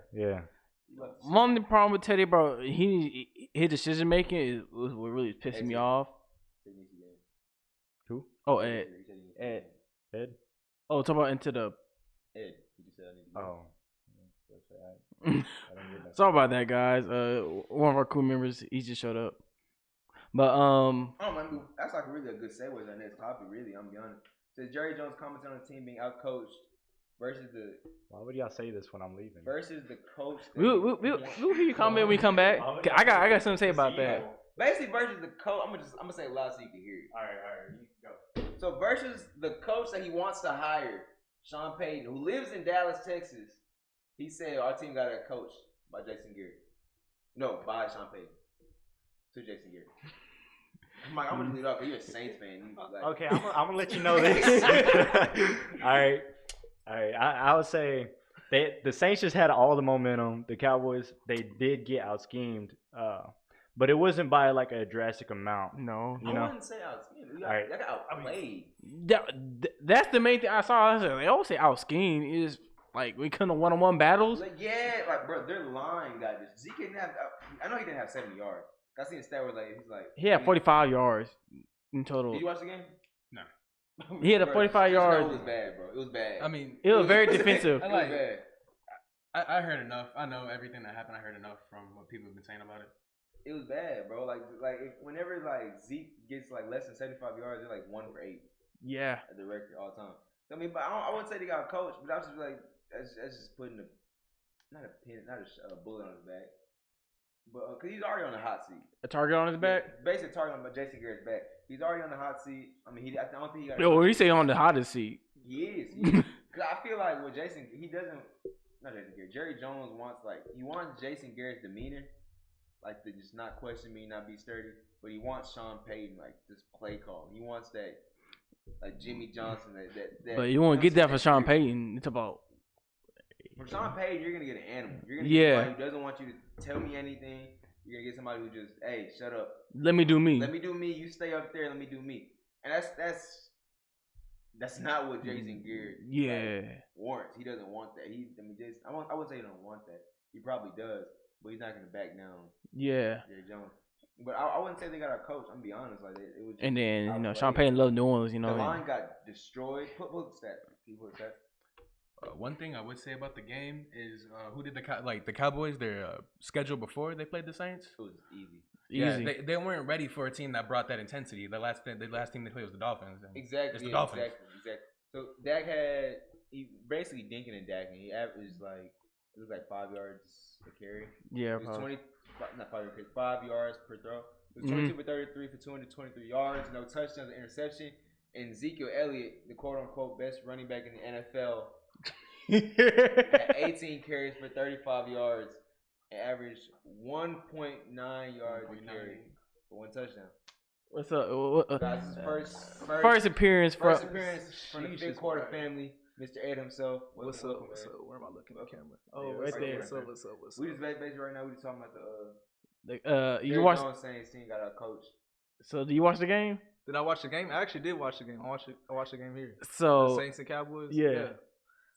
My only problem with Teddy, bro, his decision making was what really pissing me off. Who? Oh, Ed. Oh, talk about into the. Ed. He just said I need to go. Sorry about that, guys. One of our crew members, he just showed up. But that's like really a good segue to the next topic. Really, I'm gonna be honest. Says Jerry Jones commented on the team being outcoached versus the. Why would y'all say this when I'm leaving? Versus the coach. We'll hear you comment when we come back. I got something to say about that. Basically, versus the coach. I'm gonna say it loud so you can hear it. All right, you go. So versus the coach that he wants to hire, Sean Payton, who lives in Dallas, Texas. He said our team got a coach by Jason Garrett. No, by Sean Payton. To Jason Garrett. I'm gonna leave it off because you're a Saints fan. Okay, I'm gonna let you know this. All right. I would say the Saints just had all the momentum. The Cowboys, they did get out schemed, but it wasn't by like a drastic amount. No, I wouldn't say out schemed. They got outplayed. That's the main thing I saw. They always say out schemed is like we couldn't one-on-one battles. Bro, their line got this. Zeke didn't have. I know he didn't have 70 yards. I seen a stat where he had 45 yards in total. Did you watch the game? No. He had a 45 yards. It was bad, bro. It was bad. I mean, it was very defensive. It was bad. I heard enough. I know everything that happened. I heard enough from what people have been saying about it. It was bad, bro. Whenever Zeke gets less than 75 yards, they're 1 for 8. Yeah. At the record all the time. I mean, but I wouldn't say they got a coach, but I was just that's just putting not a bullet on his back. But cause he's already on the hot seat. A target on his back. Yeah, basically, target on Jason Garrett's back. He's already on the hot seat. I mean, I don't think he got. Yo, he say on the hottest seat. He is. Cause I feel like with Jason, he doesn't. Not Jason Garrett. Jerry Jones wants he wants Jason Garrett's demeanor, like to just not question me, not be sturdy. But he wants Sean Payton like this play call. He wants that like Jimmy Johnson. That But you won't get that for Sean Payton. It's about. From Sean Payton, you're gonna get an animal. You're gonna get somebody who doesn't want you to tell me anything. You're gonna get somebody who just, hey, shut up. Let me do me. Let me do me. You stay up there. Let me do me. And that's not what Jason Garrett warrants. He doesn't want that. I wouldn't say he don't want that. He probably does, but he's not gonna back down. Yeah. Jerry Jones. But I wouldn't say they got a coach. I'm gonna be honest. Like it was. Just and then Sean Payton loved New Orleans. The line got destroyed. Put the stat. Put the stat. One thing I would say about the game is who did the Cowboys their schedule before they played the Saints? It was easy. Yeah, they weren't ready for a team that brought that intensity. The last team they played was the Dolphins. Exactly. It's the Dolphins. Exactly. So Dak he basically dinking and dacking. He averaged it was 5 yards a carry. Yeah, it was 5 yards per throw. It was 22 for 33 for 223 yards, no touchdowns or interception. And Ezekiel Elliott, the quote unquote best running back in the NFL, had 18 carries for 35 yards and averaged 1.9 yards a carry for one touchdown. What's up? That's his first appearance from the fifth quarter family. Mr. Ed himself. What's up? Where am I looking at the camera? Oh, right there. What's up? We just basically right now. We just talking about you watched. saying his team got a coach. So do you watch the game? Did I watch the game? I actually did watch the game. I watched the game here. So the Saints and Cowboys. Yeah.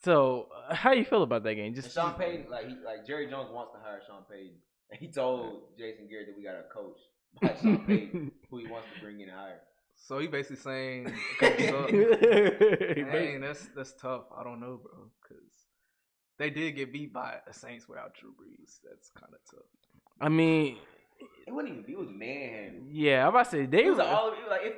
So how you feel about that game? Just Sean Payton, Jerry Jones wants to hire Sean Payton, and he told Jason Garrett that we got a coach by Sean Payton who he wants to bring in and hire. So he basically saying, "Dang, that's tough. I don't know, bro, because they did get beat by the Saints without Drew Brees. That's kind of tough." I mean, it wasn't even. It was manhandled. Yeah, I'm about to say it was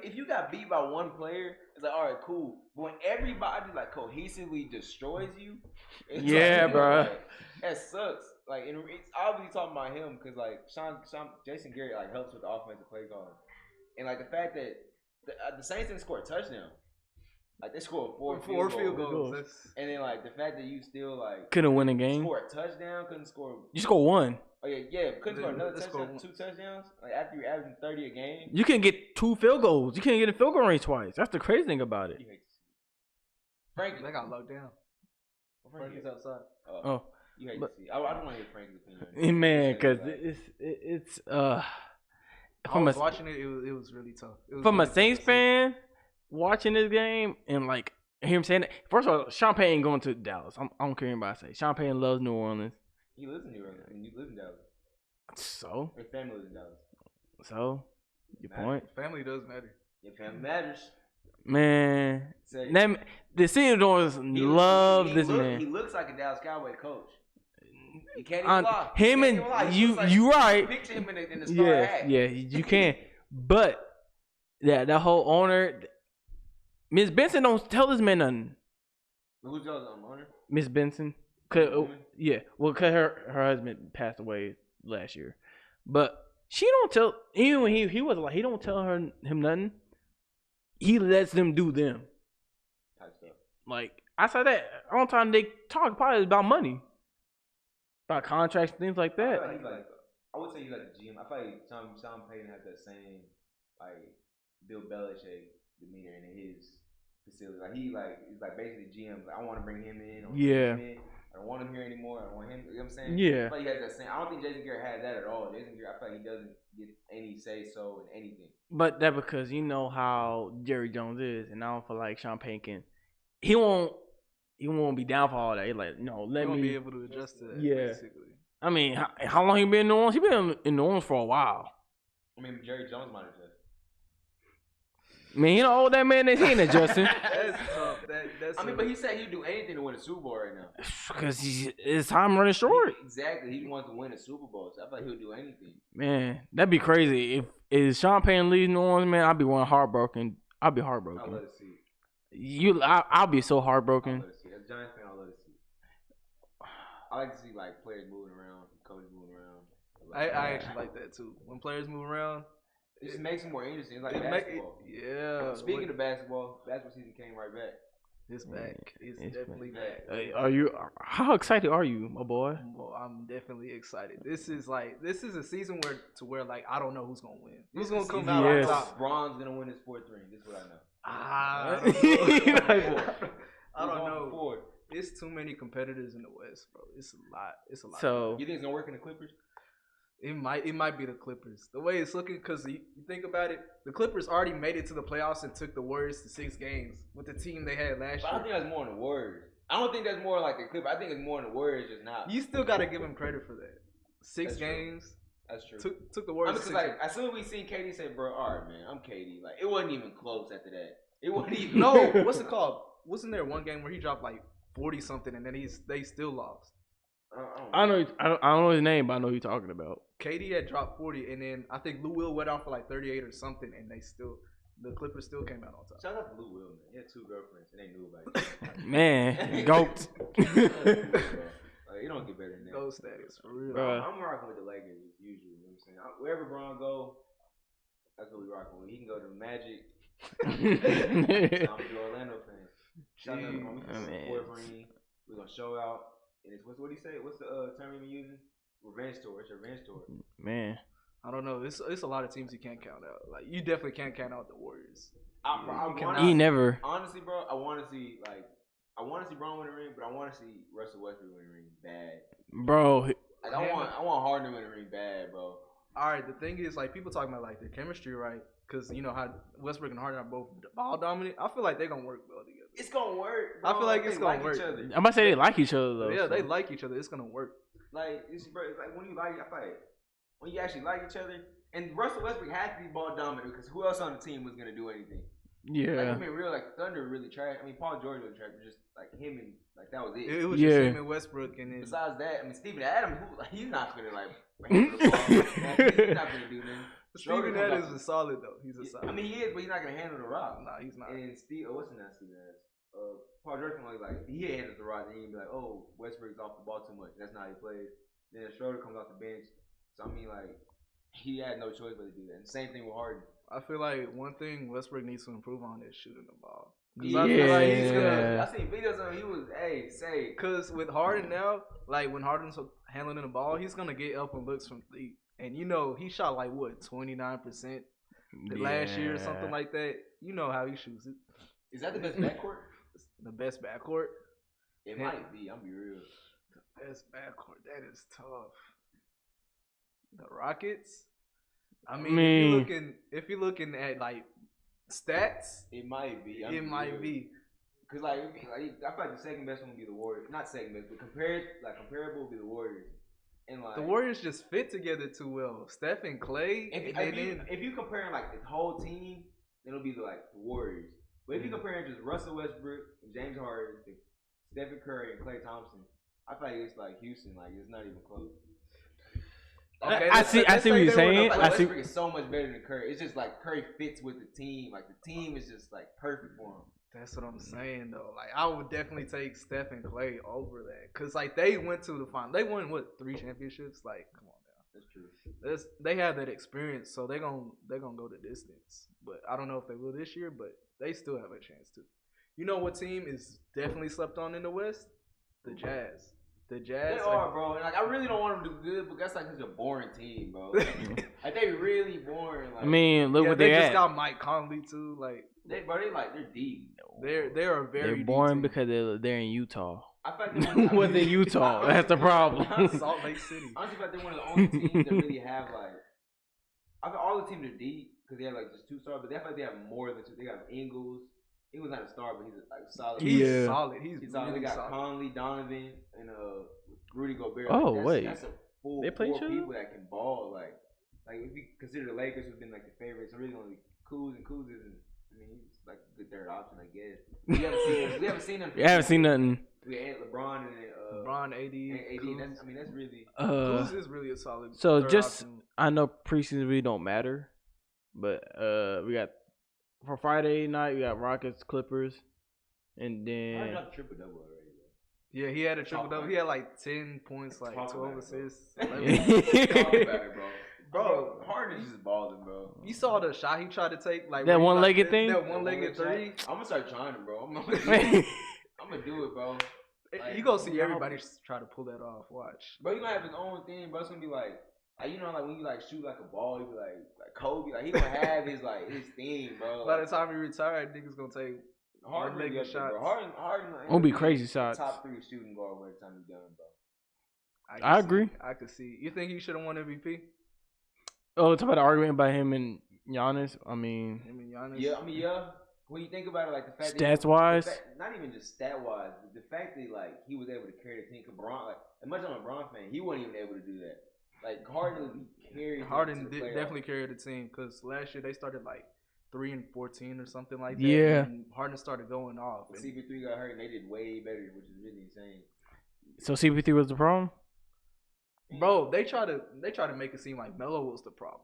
if you got beat by one player, it's like all right, cool. But when everybody cohesively destroys you, it's bro, that sucks. And it's obviously talking about him because Jason Garrett helps with the offensive play calling, and the fact that the Saints didn't score a touchdown. They scored four field goals. And then the fact that you still couldn't win a game. Score a touchdown, couldn't score. You scored one. Oh yeah, couldn't score another touchdown, 2 touchdowns. After you're averaging 30 a game. You can get 2 field goals. You can't get a field goal range twice. That's the crazy thing about it. You hate to see it. Frankie, they got locked down. Frankie's outside. Oh. You hate to see it. I don't want to hear Frankie's opinion. Man, because it's I was watching it. It was really tough. From a Saints fan watching this game and hear him saying that. First of all, Sean Payton ain't going to Dallas. I don't care what anybody say. Sean Payton loves New Orleans. He lives in New Orleans. And you live in Dallas. So? Your family lives in Dallas. So? Your point? Family does matter. Your family matters. Man. The city of New Orleans love this man. He looks like a Dallas Cowboy coach. You can't even lie. Him and you right. Picture him in the star hat. Yeah, you can. But that whole owner, Miss Benson don't tell this man nothing. Who's the owner? Miss Benson. Cause her husband passed away last year, but she don't tell. Even when he was he don't tell him nothing. He lets them do them. Type stuff. I said that all the time. They talk probably about money, about contracts, things like that. I would say he's like the GM. I feel like Sean Payton has that same Bill Belichick demeanor in his facility. He's basically GM. I want to bring him in. I don't want him here anymore. I don't want him. You know what I'm saying? Yeah. I feel like he has that same. I don't think Jason Garrett has that at all. Jason Garrett, I feel like he doesn't get any say so in anything. But that because you know how Jerry Jones is, and I don't feel like Sean Payton can. He won't be down for all that. He's like, no, let me be able to adjust to that. Yeah. Basically. I mean, how long he been in New Orleans? He been in New Orleans for a while. I mean, Jerry Jones might adjust. I mean, old that man, he ain't adjusting. That's tough. But he said he'd do anything to win a Super Bowl right now. Because his time running short. Exactly. He wants to win a Super Bowl, so I feel like he'll do anything. Man, that'd be crazy. If Sean Payton leaves New Orleans, man, I'd be heartbroken. I'd be heartbroken. I'll let it see. I'll be so heartbroken. I'll let it see. As a Giants fan, I'll let it see. I like to see players moving around, coaches moving around. I actually like that too. When players move around, It just makes it more interesting. It's like it basketball. yeah. Speaking of basketball season came right back. it's back. It's It's definitely back. Hey, are you? How excited are you, my boy? Well, I'm definitely excited. This is a season where like I don't know who's gonna win. Who's gonna come out on Yes. top? Bron's gonna win his fourth ring. This is what I know. I don't know. Forward. It's too many competitors in the West, bro. It's a lot. It's a lot. So You think it's gonna work in the Clippers? It might be the Clippers. The way it's looking, because you think about it, the Clippers already made it to the playoffs and took the Warriors to 6 games with the team they had last But I year. think that's more in the Warriors. I don't think that's more like the Clippers. I think it's more in the Warriors just now. You still got to give them credit for that. 6 That's true. games That's true. took the I Warriors. mean, to 'cause, 6 like as soon as we seen KD say, "Bro, all right, man, I'm KD." Like it wasn't even close after that. It wasn't even. No, what's it called? Wasn't there one game where he dropped like 40 something and then they still lost? I don't know his name, but I know who you're talking about. KD had dropped 40 and then I think Lou Will went out for like 38 or something and the Clippers still came out on top. Shout out to Lou Will, man. He had 2 girlfriends and they knew about it. Man, goat. Like, it don't get better than that. Gold status for real. Bruh. I'm rocking with the Lakers as usual. You know what I'm saying? Wherever Bron go, that's what we rocking with. He can go to the Magic. I'm a Orlando fan. Shout out to Bron. We can Man. support ring. We're gonna show out. And it's what he say? What's the term he been using? Revenge tour. It's a revenge tour. Man, I don't know. It's a lot of teams you can't count out. Like you definitely can't count out the Warriors. he never. Honestly, bro, I want to see Bron win a ring, but I want to see Russell Westbrook win a ring bad. Bro, Like I want Harden to win a ring bad, bro. All right, the thing is, like people talking about like their chemistry, right? Because you know how Westbrook and Harden are both ball dominant. I feel like they're gonna work well together. It's gonna work. Bro. I feel like They it's gonna work. each other. I'm about to say they like each other though. Yeah, so. they like each other. It's gonna work. Like it's like when you like, I feel like when you actually like each other. And Russell Westbrook had to be ball dominant because who else on the team was gonna do anything? Yeah. Like I mean, real like Thunder really trash. I mean, Paul George was trash, but just like him and like that was it. It was Yeah. just him and Westbrook, and then Besides that, I mean, Steven Adams, he's not gonna like handle the ball. He's not gonna do nothing. Steven Schroeder comes Adams is solid though. He's a off- solid. I mean, he is, but he's not gonna handle the rock. Nah, he's not. And what's his name? Steven Adams. Paul George can only like if he handles the rock, then he'd be like, oh, Westbrook's off the ball too much. That's not how he plays. Then Schroeder comes off the bench. So I mean, like he had no choice but to do that. And same thing with Harden. I feel like one thing Westbrook needs to improve on is shooting the ball. Yeah, I feel like he's gonna. Yeah. I seen videos of him. He was, say. Cause with Harden now, like when Harden's handling the ball, he's gonna get up and looks from 3. And you know he shot like what 29% last year or something like that. You know how he shoots it. Is that the best backcourt? The best backcourt. It Yeah. might be. I'm be real. Best backcourt. That is tough. The Rockets. I mean, if you're looking at like stats, It might be. it might be. Cause like I feel like the second best one would be the Warriors. Not second best, but comparable would be the Warriors. And like The Warriors just fit together too well. Steph and Clay. if you comparing like the whole team, then it'll be like the Warriors. But if you comparing just Russell Westbrook, James Harden, Stephen Curry, and Klay Thompson, I feel like it's like Houston. Like it's not even close. Okay, I see what you're saying. Like I see. Westbrook is so much better than Curry. It's just like Curry fits with the team. Like the team is just like perfect for him. That's what I'm saying though. Like I would definitely take Steph and Clay over that, cause like they went to the final. They won what 3 championships? Like come on now. That's true. They have that experience, so they're gonna go the distance. But I don't know if they will this year, but they still have a chance to. You know what team is definitely slept on in the West? The Jazz. The Jazz They are, bro. And like I really don't want them to do good, but that's like such a boring team, bro. Like they really boring. Like I mean, look yeah, what they they just at. got Mike Conley too. Like they're deep. they're a very They're deep boring team. because they're in Utah. I feel like they're Was in Utah. That's the problem. Salt Lake City. Honestly, I feel like they're one of the only teams that really have like. I feel all the teams are deep because they have like just 2 stars, but they feel like they have more than 2. They got Ingles. Ingles not a star, but he's like solid. He's Yeah. solid. He's solid. really They got solid. Conley, Donovan, and Rudy Gobert. Oh, Like, wait. that's a full They play 4 each other? people that can ball. Like if you consider the Lakers who've been like the favorites, so really only Kuz isn't. I mean, he's like a good third option, I guess. We haven't seen him. You haven't seen nothing. We had LeBron and LeBron, AD, and AD. Kuz. That's really. Kuz is really a solid. So third just option. I know preseason really don't matter, but we got for Friday night we got Rockets Clippers, and I then dropped triple double already. Yeah, he had a triple Talk double. about He had like 10 points, like Talk 12 about it, bro. assists. Talk about it, bro. Bro, Harden is just balling, bro. you saw the shot he tried to take, like That where he one-legged like, thing? That one-legged three. I'm gonna start trying it, bro. I'm gonna do it, bro. Like, You gonna see everybody try to pull that off. Watch. Bro, he gonna have his own thing, bro. It's gonna be like you know, like when you like shoot like a ball, you be like Kobe, like he gonna have his thing, bro. By Like, the time he retired, niggas gonna take Harden one-legged be up there, shots. bro. Harden Won't be crazy shots. Top 3 shooting guard by the time he's done, bro. I agree. I could see. You think he should have won MVP? Oh, talk about the argument about him and Giannis. I mean, Him and Giannis. Yeah. When you think about it, like the fact stats that wise, not even just stat wise, the fact that like he was able to carry the team. Cause Bron, like as much as I'm a Bron fan, he wasn't even able to do that. Like Harden carried. Harden definitely carried the team because last year they started like 3-14 or something like that. Yeah. And Harden started going off. And CP3 got hurt and they did way better, which is really insane. so CP3 was the problem. bro, they try to make it seem like Melo was the problem.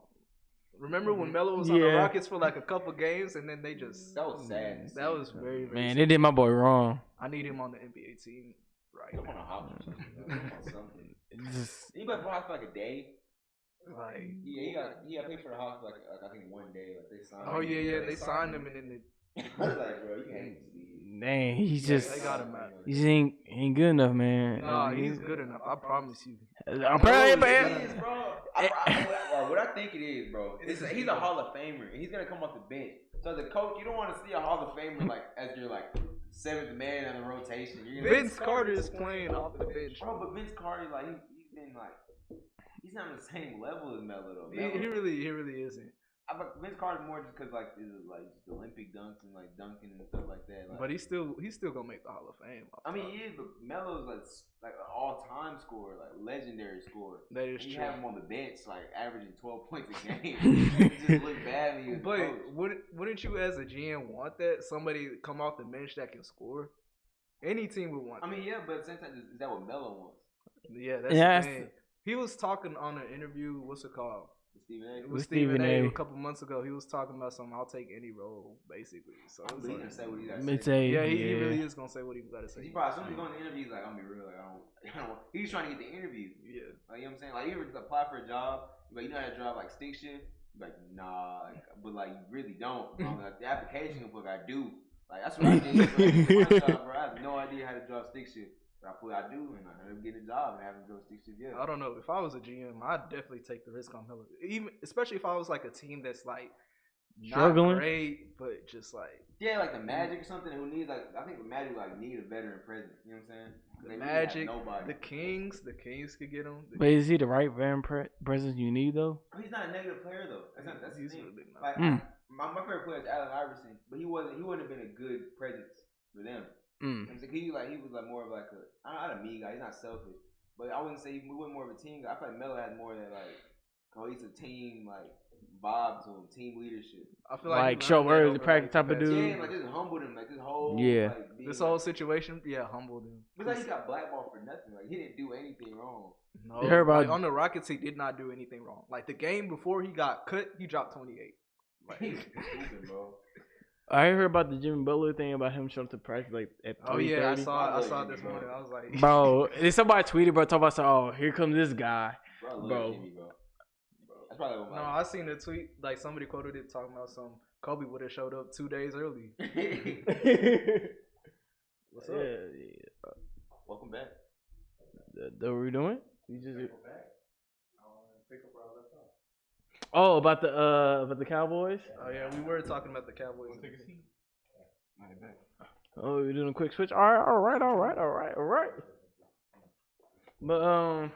Remember when Melo was on the Yeah. Rockets for like a couple games and then they just That was sad. that was very, very Man, sad. they did my boy wrong. I need him on the NBA team right Come on, a now. Hawks or something. It's just, He got for the Hawks for like a day. Like, Yeah, he got paid for the Hawks for like I think one day. Like they signed. oh yeah, they signed him and then I was like, bro, you can't see. man, he's just they got him out. he just ain't good enough, man. Nah, he's good enough. I promise you. I'm probably, It man. is, bro. What I think it is, bro. He's a Hall of Famer, and he's gonna come off the bench. So as a coach, you don't want to see a Hall of Famer like as your like 7th man on the rotation. Vince Carter is playing off the bench. bro. But Vince Carter, like he's been like he's not on the same level as Melo though. He really isn't. Vince Carter's more just because like this is like just Olympic dunks and like dunking and stuff like that. Like, But he's still gonna make the Hall of Fame. I mean, he is, but Melo's like an all-time scorer, like legendary scorer. That is You true. have him on the bench, like averaging 12 points a game. It just look badly. As a But coach. wouldn't you, as a GM, want that somebody come off the bench that can score? Any team would want. I mean, yeah, but at the same time, is that what Melo wants? Yeah, that's Yeah, the thing. He was talking on an interview. What's it called? Stephen A. With Stephen A. A couple months ago. He was talking about something. I'll take any role, basically. So I'm it's gonna like, say what he got to It's say. a, yeah, he really is gonna say what he got to say. He probably, as soon as he go in the interview, he's like, I'm gonna be real, like, I don't. He's trying to get the interview. Yeah. Like, you know what I'm saying? Like, you ever apply for a job, but you know how to drive like stick shift? You're like, nah, like, but like, you really don't. Bro. Like, the application book, I do. Like, that's what I did. My job, bro. I have no idea how to drive stick shift. But I do, and I ended up getting a job and I haven't driven stick shift yet. I don't know. If I was a GM, I'd definitely take the risk on Melo. Even especially if I was like a team that's like Struggling? not great, but just like Yeah, like the Magic or something who needs like I think the Magic like need a veteran presence. You know what I'm saying? the They really have Magic, nobody. the Kings could get him. but is he the right veteran presence you need though? He's not a negative player though. That's the He's thing. really not. Like Mm. my favorite player is Allen Iverson, but he wouldn't have been a good presence for them. Mm. I'm saying he was like more of like not a me guy. He's not selfish, but I wouldn't say he was more of a team guy. I feel like Melo had more of that like cohesive team like vibe to him, team leadership. I feel Like he show learned that early over, practice like, type of the past- dude. Yeah, like this humbled him, like this whole Yeah. like, being, This whole situation, humbled him. It's like he got blackballed for nothing. Like he didn't do anything wrong. No, You heard about- like, on the Rockets, he did not do anything wrong. Like the game before he got cut, he dropped 28. He's stupid, bro. I heard about the Jimmy Butler thing about him showing up to practice like at 3:30. Oh yeah, I I saw love it this Jimmy, morning. bro. I was like, Bro, and somebody tweeted, bro, talking about, oh, here comes this guy. Bro, I love Bro. Jimmy, bro. That's probably what no, I seen a tweet like somebody quoted it talking about some Kobe would have showed up 2 days early. What's up? Yeah. Welcome back. That what we doing? You just back. Pick up where I left off. oh about the Cowboys. Oh yeah, we were talking about the Cowboys. Oh, we're doing a quick switch. All right. But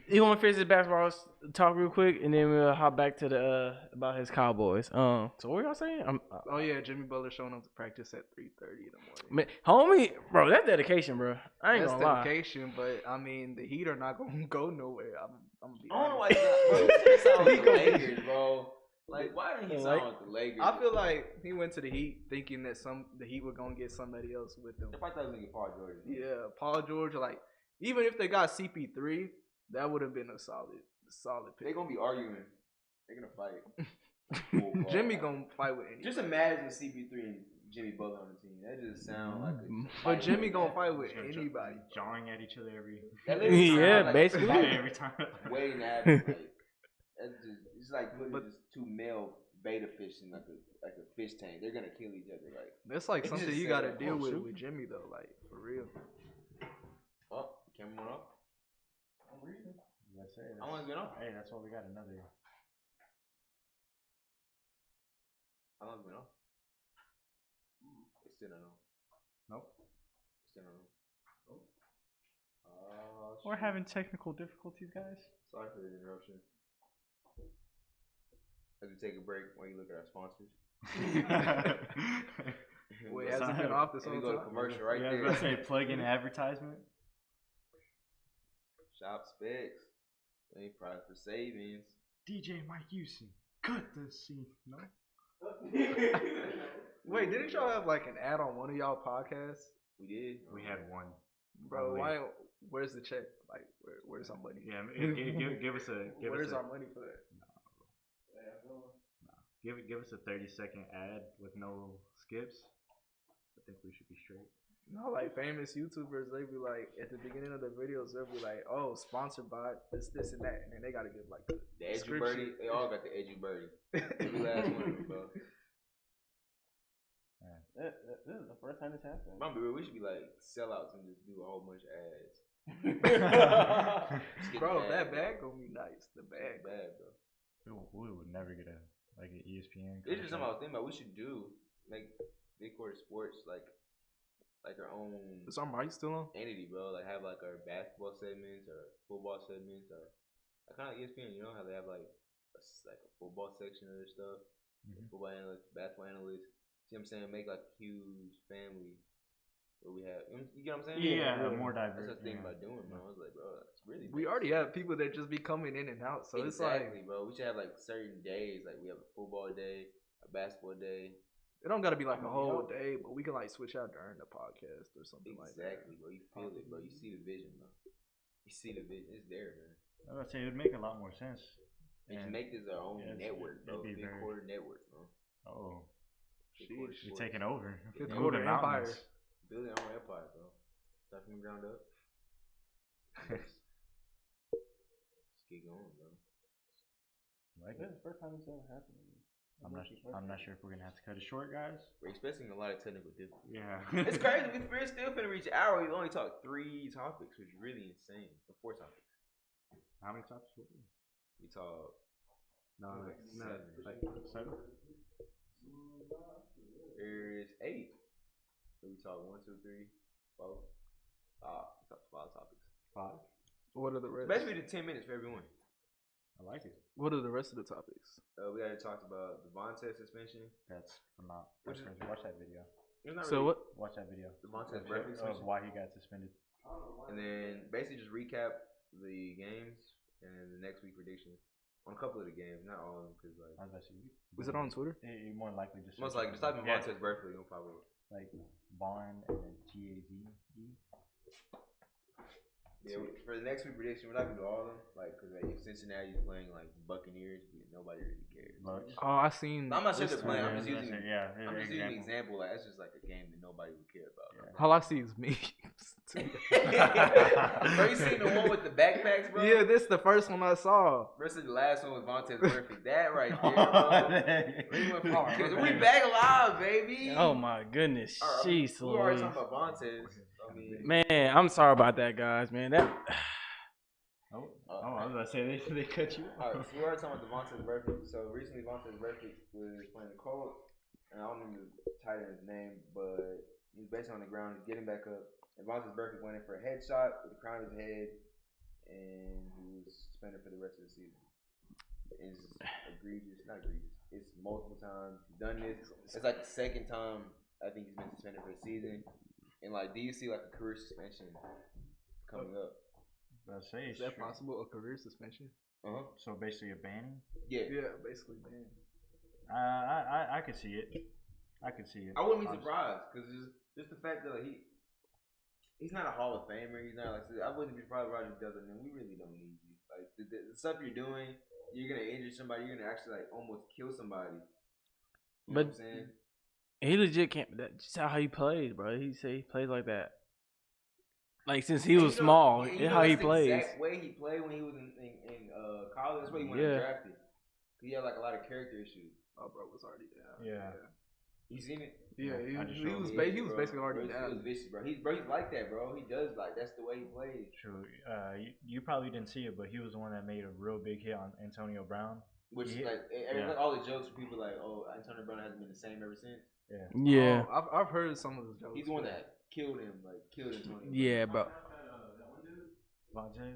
you want to finish this basketball talk real quick, and then we'll hop back to the about his Cowboys. So what y'all saying? Oh yeah, Jimmy Butler showing up to practice at 3:30 in the morning. Man, homie, bro, that's dedication, bro. I ain't That's gonna lie. dedication, but I mean the Heat are not gonna go nowhere. I'm gonna be I don't know honest. why he's not with the Lakers, bro. Like, why didn't he sign with the Lakers? I feel like he went to the Heat thinking that the Heat were gonna get somebody else with them. They probably thought he was gonna get Paul George. Yeah, Paul George. Like even if they got CP3, that would have been a solid They're pick. gonna be arguing. They're gonna fight. Jimmy gonna fight with anyone. Just imagine CP3 and Jimmy Butler on the team. That just sounds like a. But Jimmy gonna fight with anybody. Jawing at each other every. That literally sound Yeah, like basically. every time. Waiting at him, like that's just it's like putting just two male beta fish in like a fish tank. They're gonna kill each other. Like That's like It something just you said, gotta deal oh, shoot. with Jimmy though, like for real. oh, camera went off. That's it. How long has it been off? Hey, that's why we got another. How long has it been off? It's still don't know. Nope. Still don't know. We're having technical difficulties, guys. Sorry for the interruption. As we take a break while you look at our sponsors. Wait, has it been off this And whole we go to time? commercial right Yeah, I was there. about to say plug-in advertisement. Shop specs. Any price for savings. DJ Mike Houston, cut the scene. No. Wait, didn't y'all have like an ad on one of y'all podcasts? We did. We had one. Bro, why? Where's the check? Like, where's our money? Yeah, give us a. Where's our money for that? Give us a 30-second ad with no skips. I think we should be straight. No, like famous YouTubers, they be like at the beginning of the videos, they'll be like, "Oh, sponsored by this, and that," and then they gotta give like the edgy birdie. They all got the edgy birdie. Every last one of them, bro. This is the first time this happened. We should be like sellouts and just do a whole bunch of ads. Bro, that bag gonna be nice. The bag, bad, bro. We would never get an ESPN. It's just something I was thinking about. We should do like Big Quarter Sports, like our own. Is our mic still on? Entity, bro. Like have like our basketball segments or football segments or kind of like ESPN. You know how they have like a football section of their stuff, football analysts, basketball analysts. See what I'm saying? Make like a huge family where we have. You get what I'm saying? Yeah, more diverse. That's what I was thinking about doing, bro. I was like, bro, it's really. We already have people that just be coming in and out, so exactly, it's like, bro. We should have like certain days. Like we have a football day, a basketball day. it don't gotta be like a whole day, but we can like switch out during the podcast or something like that. Exactly, bro. You feel it, bro. You see the vision, bro. You see the vision. It's there, man. I was gonna say it would make a lot more sense. And to make this our own network, bro. Big Quarter network, bro. Oh, sheesh. you're taking over. Fifth Quarter Empire. Building our own empire, bro. Start from the ground up. Just keep going, bro. Like This is the first time this ever happened. I'm not sure if we're gonna have to cut it short, guys. We're expecting a lot of technical difficulties. Yeah. It's crazy. We're still finna reach an hour. We only talked 3 topics, which is really insane. Or 4 topics. How many topics were there? We talked. Like 7. There's 8. So we talked 1, 2, 3, 4. We talked 5 topics. 5. What are the rest? Basically, the 10 minutes for everyone. I like it. What are the rest of the topics? We already talked about the Vontae suspension. That's phenomenal. Watch that video. So what? Watch that video. The Vontae's Of Berkeley suspension. why he got suspended. And then basically just recap the games and the next week prediction on a couple of the games, not all of them, because like. I was about to say, Was it on Twitter? You more than likely just. Most likely, just type in Vontae's Berkeley, you'll pop up. Like Vaughn and then TAZE. Yeah, for the next week prediction, we're not gonna do all of them, like, cause like, if Cincinnati's playing like Buccaneers, nobody really cares. Oh, I seen. I'm not sure they're playing. I'm Yeah, just using. yeah, I'm just using an example. Like that's just like a game that nobody would care about. Yeah. All I see is memes. Bro, you seen the one with the backpacks, bro? Yeah, this is the first one I saw. Versus the last one with Vontae's perfect. That right there, bro. We back alive, baby. Oh my goodness, jeez, we already talking about Vontae's. I mean, man, I'm sorry about that, guys. Man, that. I was about to say they cut you off. Alright, so we already talking about the Vontae's birthday. So recently, Vontae's birthday was playing the Colts, and I don't remember the tight end's name, but he was basically on the ground, he's getting back up. And Vontae's birthday went in for a headshot with the crown of his head, and he was suspended for the rest of the season. It's egregious, not egregious. It's multiple times he's done this. It's like the second time I think he's been suspended for the season. And like, do you see like a career suspension coming up? Is that possible? A career suspension? So basically a banning. Yeah. Yeah, basically ban. I could see it. I could see it. I wouldn't be surprised because just the fact that like, he's not a Hall of Famer. He's not like I wouldn't be surprised if Roger does it. And we really don't need you. Like the stuff you're doing, you're gonna injure somebody. You're gonna actually like almost kill somebody. You know what I'm saying? He legit can't. That's just how he plays, bro. He say he plays like that. Like since he was small, you it's know how he that's the plays. exact way he played when he was in college. That's why he went undrafted. He had like a lot of character issues. Oh, bro was already down. Yeah. You seen it? Yeah, he was Bro. basically already He down. was vicious, bro. He's like that, bro. He does like that's the way he plays. True. You probably didn't see it, but he was the one that made a real big hit on Antonio Brown. Which like all the jokes from people like, oh, Antonio Brown hasn't been the same ever since. Yeah. Oh, I've heard some of those jokes. He's the one that killed him, like killed Antonio. Yeah, bro. Vontae?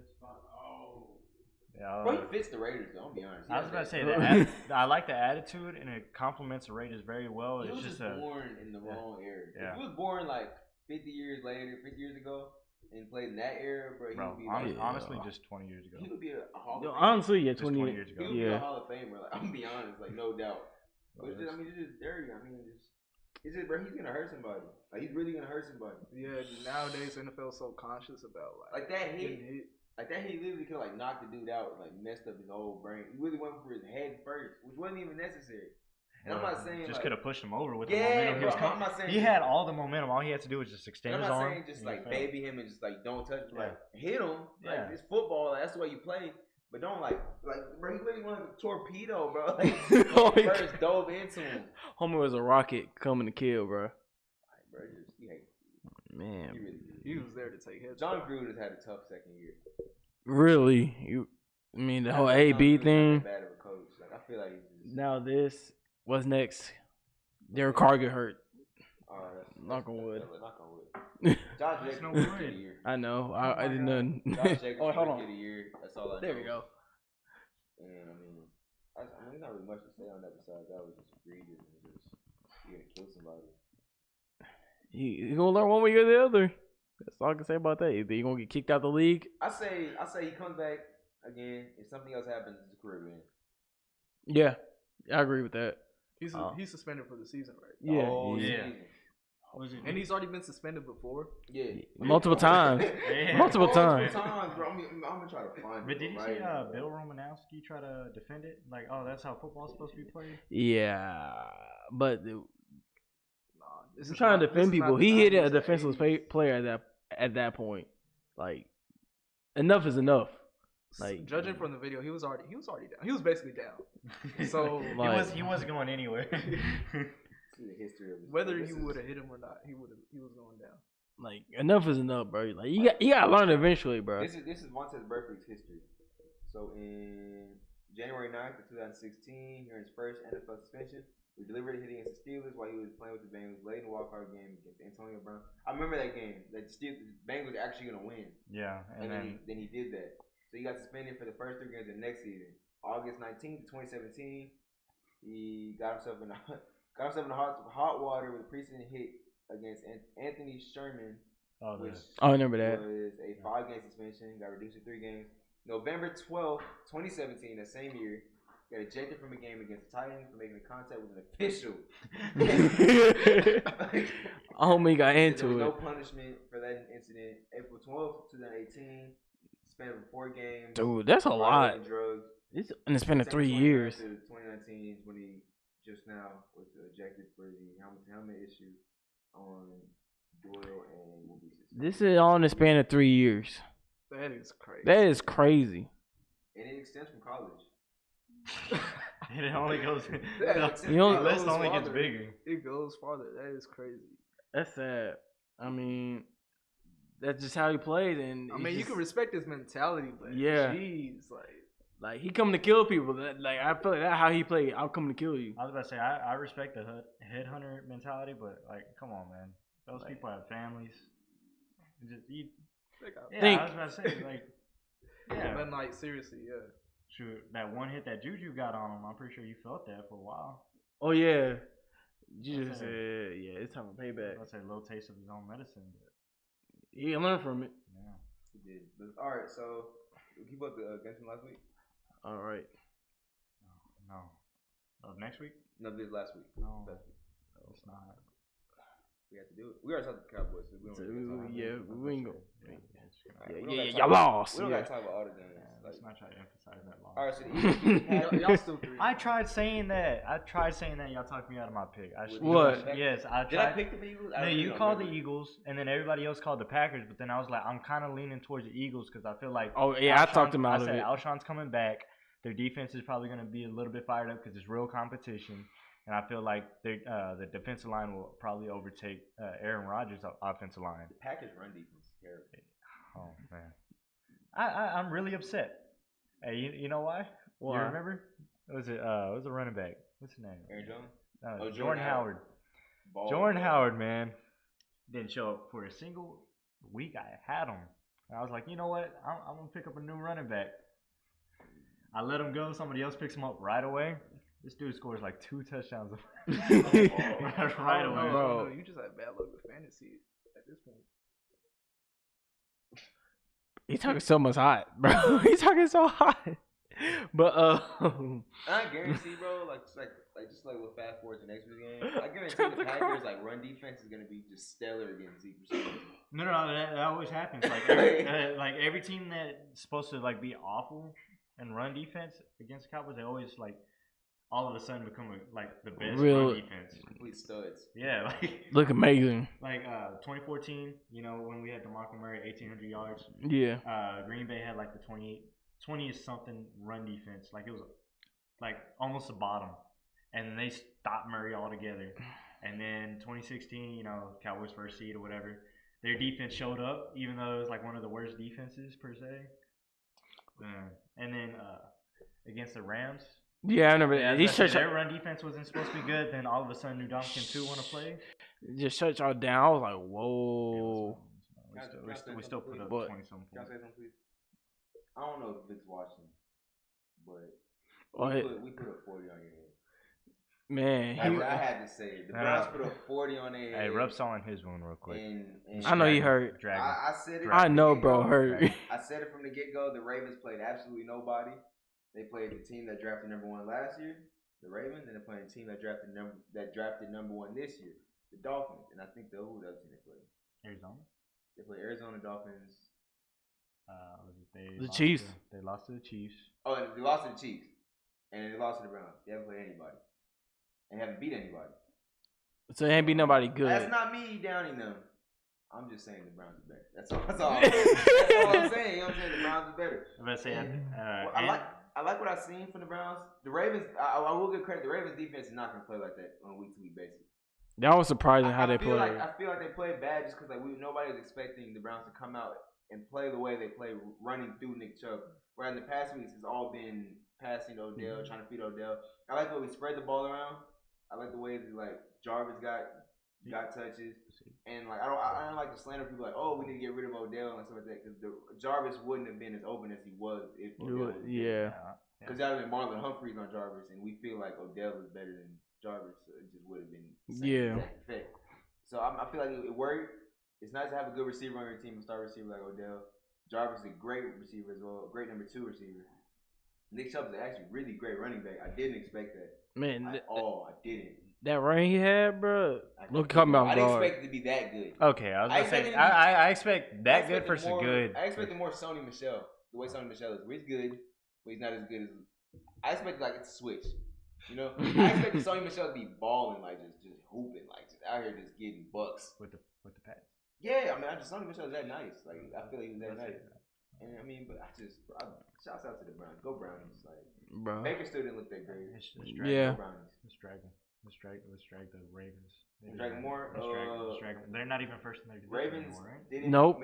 Bro, he fits the Raiders, though. I'll be honest. I was about to say I like the attitude, and it complements the Raiders very well. He It's was just born in the wrong era. Yeah. If he was born like 50 years ago, and played in that era, bro, he would be like, honestly, just 20 years ago. He would be a Hall of Famer. Honestly, yeah, Just 20 years ago. He would be a Hall of Famer. Like, I'm gonna be honest, like no doubt. But it's just, I mean, it's just dirty. I mean, it's just, bro, he's gonna hurt somebody. Like he's really gonna hurt somebody. Yeah, nowadays NFL is so conscious about like that hit. Like that hit literally could like knock the dude out, like messed up his whole brain. He really went for his head first, which wasn't even necessary. And I'm not saying just like, could have pushed him over with the momentum. Bro, I'm not saying he had all the momentum. All he had to do was just extend his arm. I'm not saying just like baby him and just like don't touch him. Like hit him. Like Yeah. it's football. Like, that's the way you play. But don't like bro. He literally wanted a torpedo, bro. Like he first dove into him. Homer was a rocket coming to kill, bro. Like, bro, he hates. Man, He really did. He was there to take hits. John Gruden's had a tough second year. really? I mean, the whole AB thing. Bad of a coach. Like I feel like he's just, Now this. What's next? Derek Carr get hurt. knock on wood. Knock on wood. Josh Jacobs no rookie wood. of the year. I know. I did nothing. Josh Jacobs Oh, hold rookie on. of the year. That's all I know. There we go. And I mean, there's not really much to say on that besides that was just egregious and just you're gonna kill somebody. He gonna learn one way or the other. That's all I can say about that. Either he gonna get kicked out the league. I say he comes back again. If something else happens, it's a career win. Yeah, I agree with that. He's suspended for the season, right? Yeah, Yeah. And he's already been suspended before. Yeah. multiple times. Multiple times. Bro. I'm gonna try to find it. But did you right see now, Bill Romanowski try to defend it? Like, oh, that's how football's supposed to be played? Yeah, but This I'm is trying to not- defend this is people. not He the hit a 90s, the defenseless 80s. player at that point. Like, enough is enough. Like, Judging from the video, he was already down. He was basically down. So Like- he wasn't going anywhere. See the history of his whether this he is- would have hit him or not, he was going down. Like, enough is enough, bro. Like, you got to learn eventually, bro. This is Montez Burfict's history. So in January 9th of 2016, during his first NFL suspension, we delivered a hit against the Steelers while he was playing with the Bengals late in the wildcard game against Antonio Brown. I remember that game. That the Bengals were actually gonna win, Yeah, and then he did that. So he got suspended for the first 3 games of the next season. August 19th, 2017, he got himself in hot water with a precedent hit against Anthony Sherman. Which I remember that. was a 5-game suspension, got reduced to 3 games. November 12th, 2017, that same year, got ejected from a game against the Titans for making contact with an official. Homie got There into was it. no punishment for that incident. April 12th, 2018, suspended for 4 games. Dude, that's a lot. violating drugs. And it's been 3 years. 2019 when he just now was ejected for the helmet issue on Doyle and will be suspended. This is all in the span of 3 years. That is crazy. That is crazy. And it extends from college. it only goes. You know, the list only gets farther. bigger. It goes farther. That is crazy. That's sad. I mean, that's just how he plays, and I mean, you can respect his mentality, but Yeah. jeez, like he coming to kill people. Like I feel like that's how he played. I'm coming to kill you. I was about to say I respect the headhunter mentality, but like, come on, man. Those Like- people have families. Just eat. Yeah, Think. I was about to say like, yeah. But like seriously, yeah. Shoot, that one hit that Juju got on him, I'm pretty sure you felt that for a while. Oh yeah, you just Okay. said yeah. It's time to pay back. That's a little taste of his own medicine, but He can learn from it. yeah. He did. But, all right, so we keep up the games from last week. All right. No. Of next week? No, this last week. No. Last week. It's not. We have to do it. We already talked to the Cowboys, so we don't. So, really talk about yeah, it. we ain't go. Alright, we don't Yeah, gotta y'all talk- lost. We don't Yeah. gotta talk about all the games. Let's not try to emphasize that loss. All right, so the Eagles, Y'all still 3. I tried saying that. Y'all talked me out of my pick. What? Yes, I tried. did I pick the Eagles? I No, really you don't called the remember. Eagles, and then everybody else called the Packers. But then I was like, I'm kind of leaning towards the Eagles because I feel like. Oh yeah, I talked him out I of said it. Alshon's coming back. Their defense is probably going to be a little bit fired up because it's real competition, and I feel like the defensive line will probably overtake Aaron Rodgers' offensive line. The Packers' run defense is terrible. Oh man, I'm really upset. Hey, you know why? Why? You remember? It was the running back. What's his name? Aaron Jones? Jordan Jordan Howard. Ball. Jordan Howard, man, didn't show up for a single week. I had him. And I was like, you know what? I'm gonna pick up a new running back. I let him go. Somebody else picks him up right away. This dude scores like 2 touchdowns right I don't away. know, Bro. You just had bad luck with fantasy at this point. He talking so much hot, bro. He talking so hot. But I guarantee, bro, just like with fast forward to next week's game, I guarantee Drop the the Packers car. run defense is gonna be just stellar against Zeke for some reason. No, that always happens. Like every team that's supposed to like be awful and run defense against the Cowboys, they always like all of a sudden become the best Real- run defense. Complete studs. Yeah, look amazing. 2014, when we had DeMarco Murray 1,800 yards, Yeah. Green Bay had like the 20 something run defense. Like it was like almost the bottom, and then they stopped Murray altogether. And then 2016, Cowboys first seed or whatever, their defense showed up, even though it was like one of the worst defenses per se. And then against the Rams, Yeah, I remember that. He shut their run defense wasn't supposed to be good. Then all of a sudden, New Dominican 2 want to play. just shut y'all down. I was like, whoa. We still put up But- 20 something Can I points. say something, please? I don't know if Vic's watching, but Oh, we put a 40 on your head. Man, I had to say it. The Browns put a 40 on their head. Hey, rub salt on his wound real quick. And I know you hurt. Dragon. I said it. I from know, the bro, get-go. hurt. I said it from the get go. The Ravens played absolutely nobody. They played the team that drafted number 1 last year, the Ravens, and they're playing the team that drafted number 1 this year, the Dolphins. And I think who the other team they played? Arizona. They played Arizona Dolphins. The Chiefs. They lost to the Chiefs. Oh, and they lost to the Chiefs, and they lost to the Browns. They haven't played anybody, and haven't beat anybody. So it ain't be nobody good. That's not me downing them. I'm just saying the Browns are better. That's all. That's all I'm saying. That's all I'm saying. You know what I'm saying? The Browns are better. I'm about to say, Well, I like what I've seen from the Browns. The Ravens, I will give credit. The Ravens defense is not going to play like that on a week-to-week basis. That was surprising how they feel played. I feel like they played bad just because nobody was expecting the Browns to come out and play the way they play, running through Nick Chubb. Where in the past weeks, it's all been passing to Odell, trying to feed Odell. I like the way we spread the ball around. I like the way that Jarvis got touches, and I don't like to slander people we need to get rid of Odell and stuff like that because Jarvis wouldn't have been as open as he was if Odell was Yeah. because that would have been Marlon Humphreys on Jarvis, and we feel like Odell is better than Jarvis, so it just would have been the same exact effect. So I feel like it worked. It's nice to have a good receiver on your team, a star receiver like Odell. Jarvis is a great receiver as well, a great number 2 receiver. Nick Chubb is actually really great running back. I didn't expect that Man, at all. I didn't. that rain he had, bro. Look, come on, I didn't bro. expect it to be that good. Okay, I was going to say, I expect that good versus good. I expected more Sony Michel. The way Sony Michel is, where he's good, but he's not as good as. I expected it's a switch. I expected Sony Michel to be balling, just hooping, just out here just getting bucks with the pads. Yeah, Sony Michel is that nice. I feel like he was that nice. And shouts out to the Browns. Go Brownies. Bro. Baker still didn't look that great. Yeah. Go Brownies. Let's drag the Ravens. Drag them more. Let's drag them. They're not even first in their division Ravens anymore, right? didn't. Nope.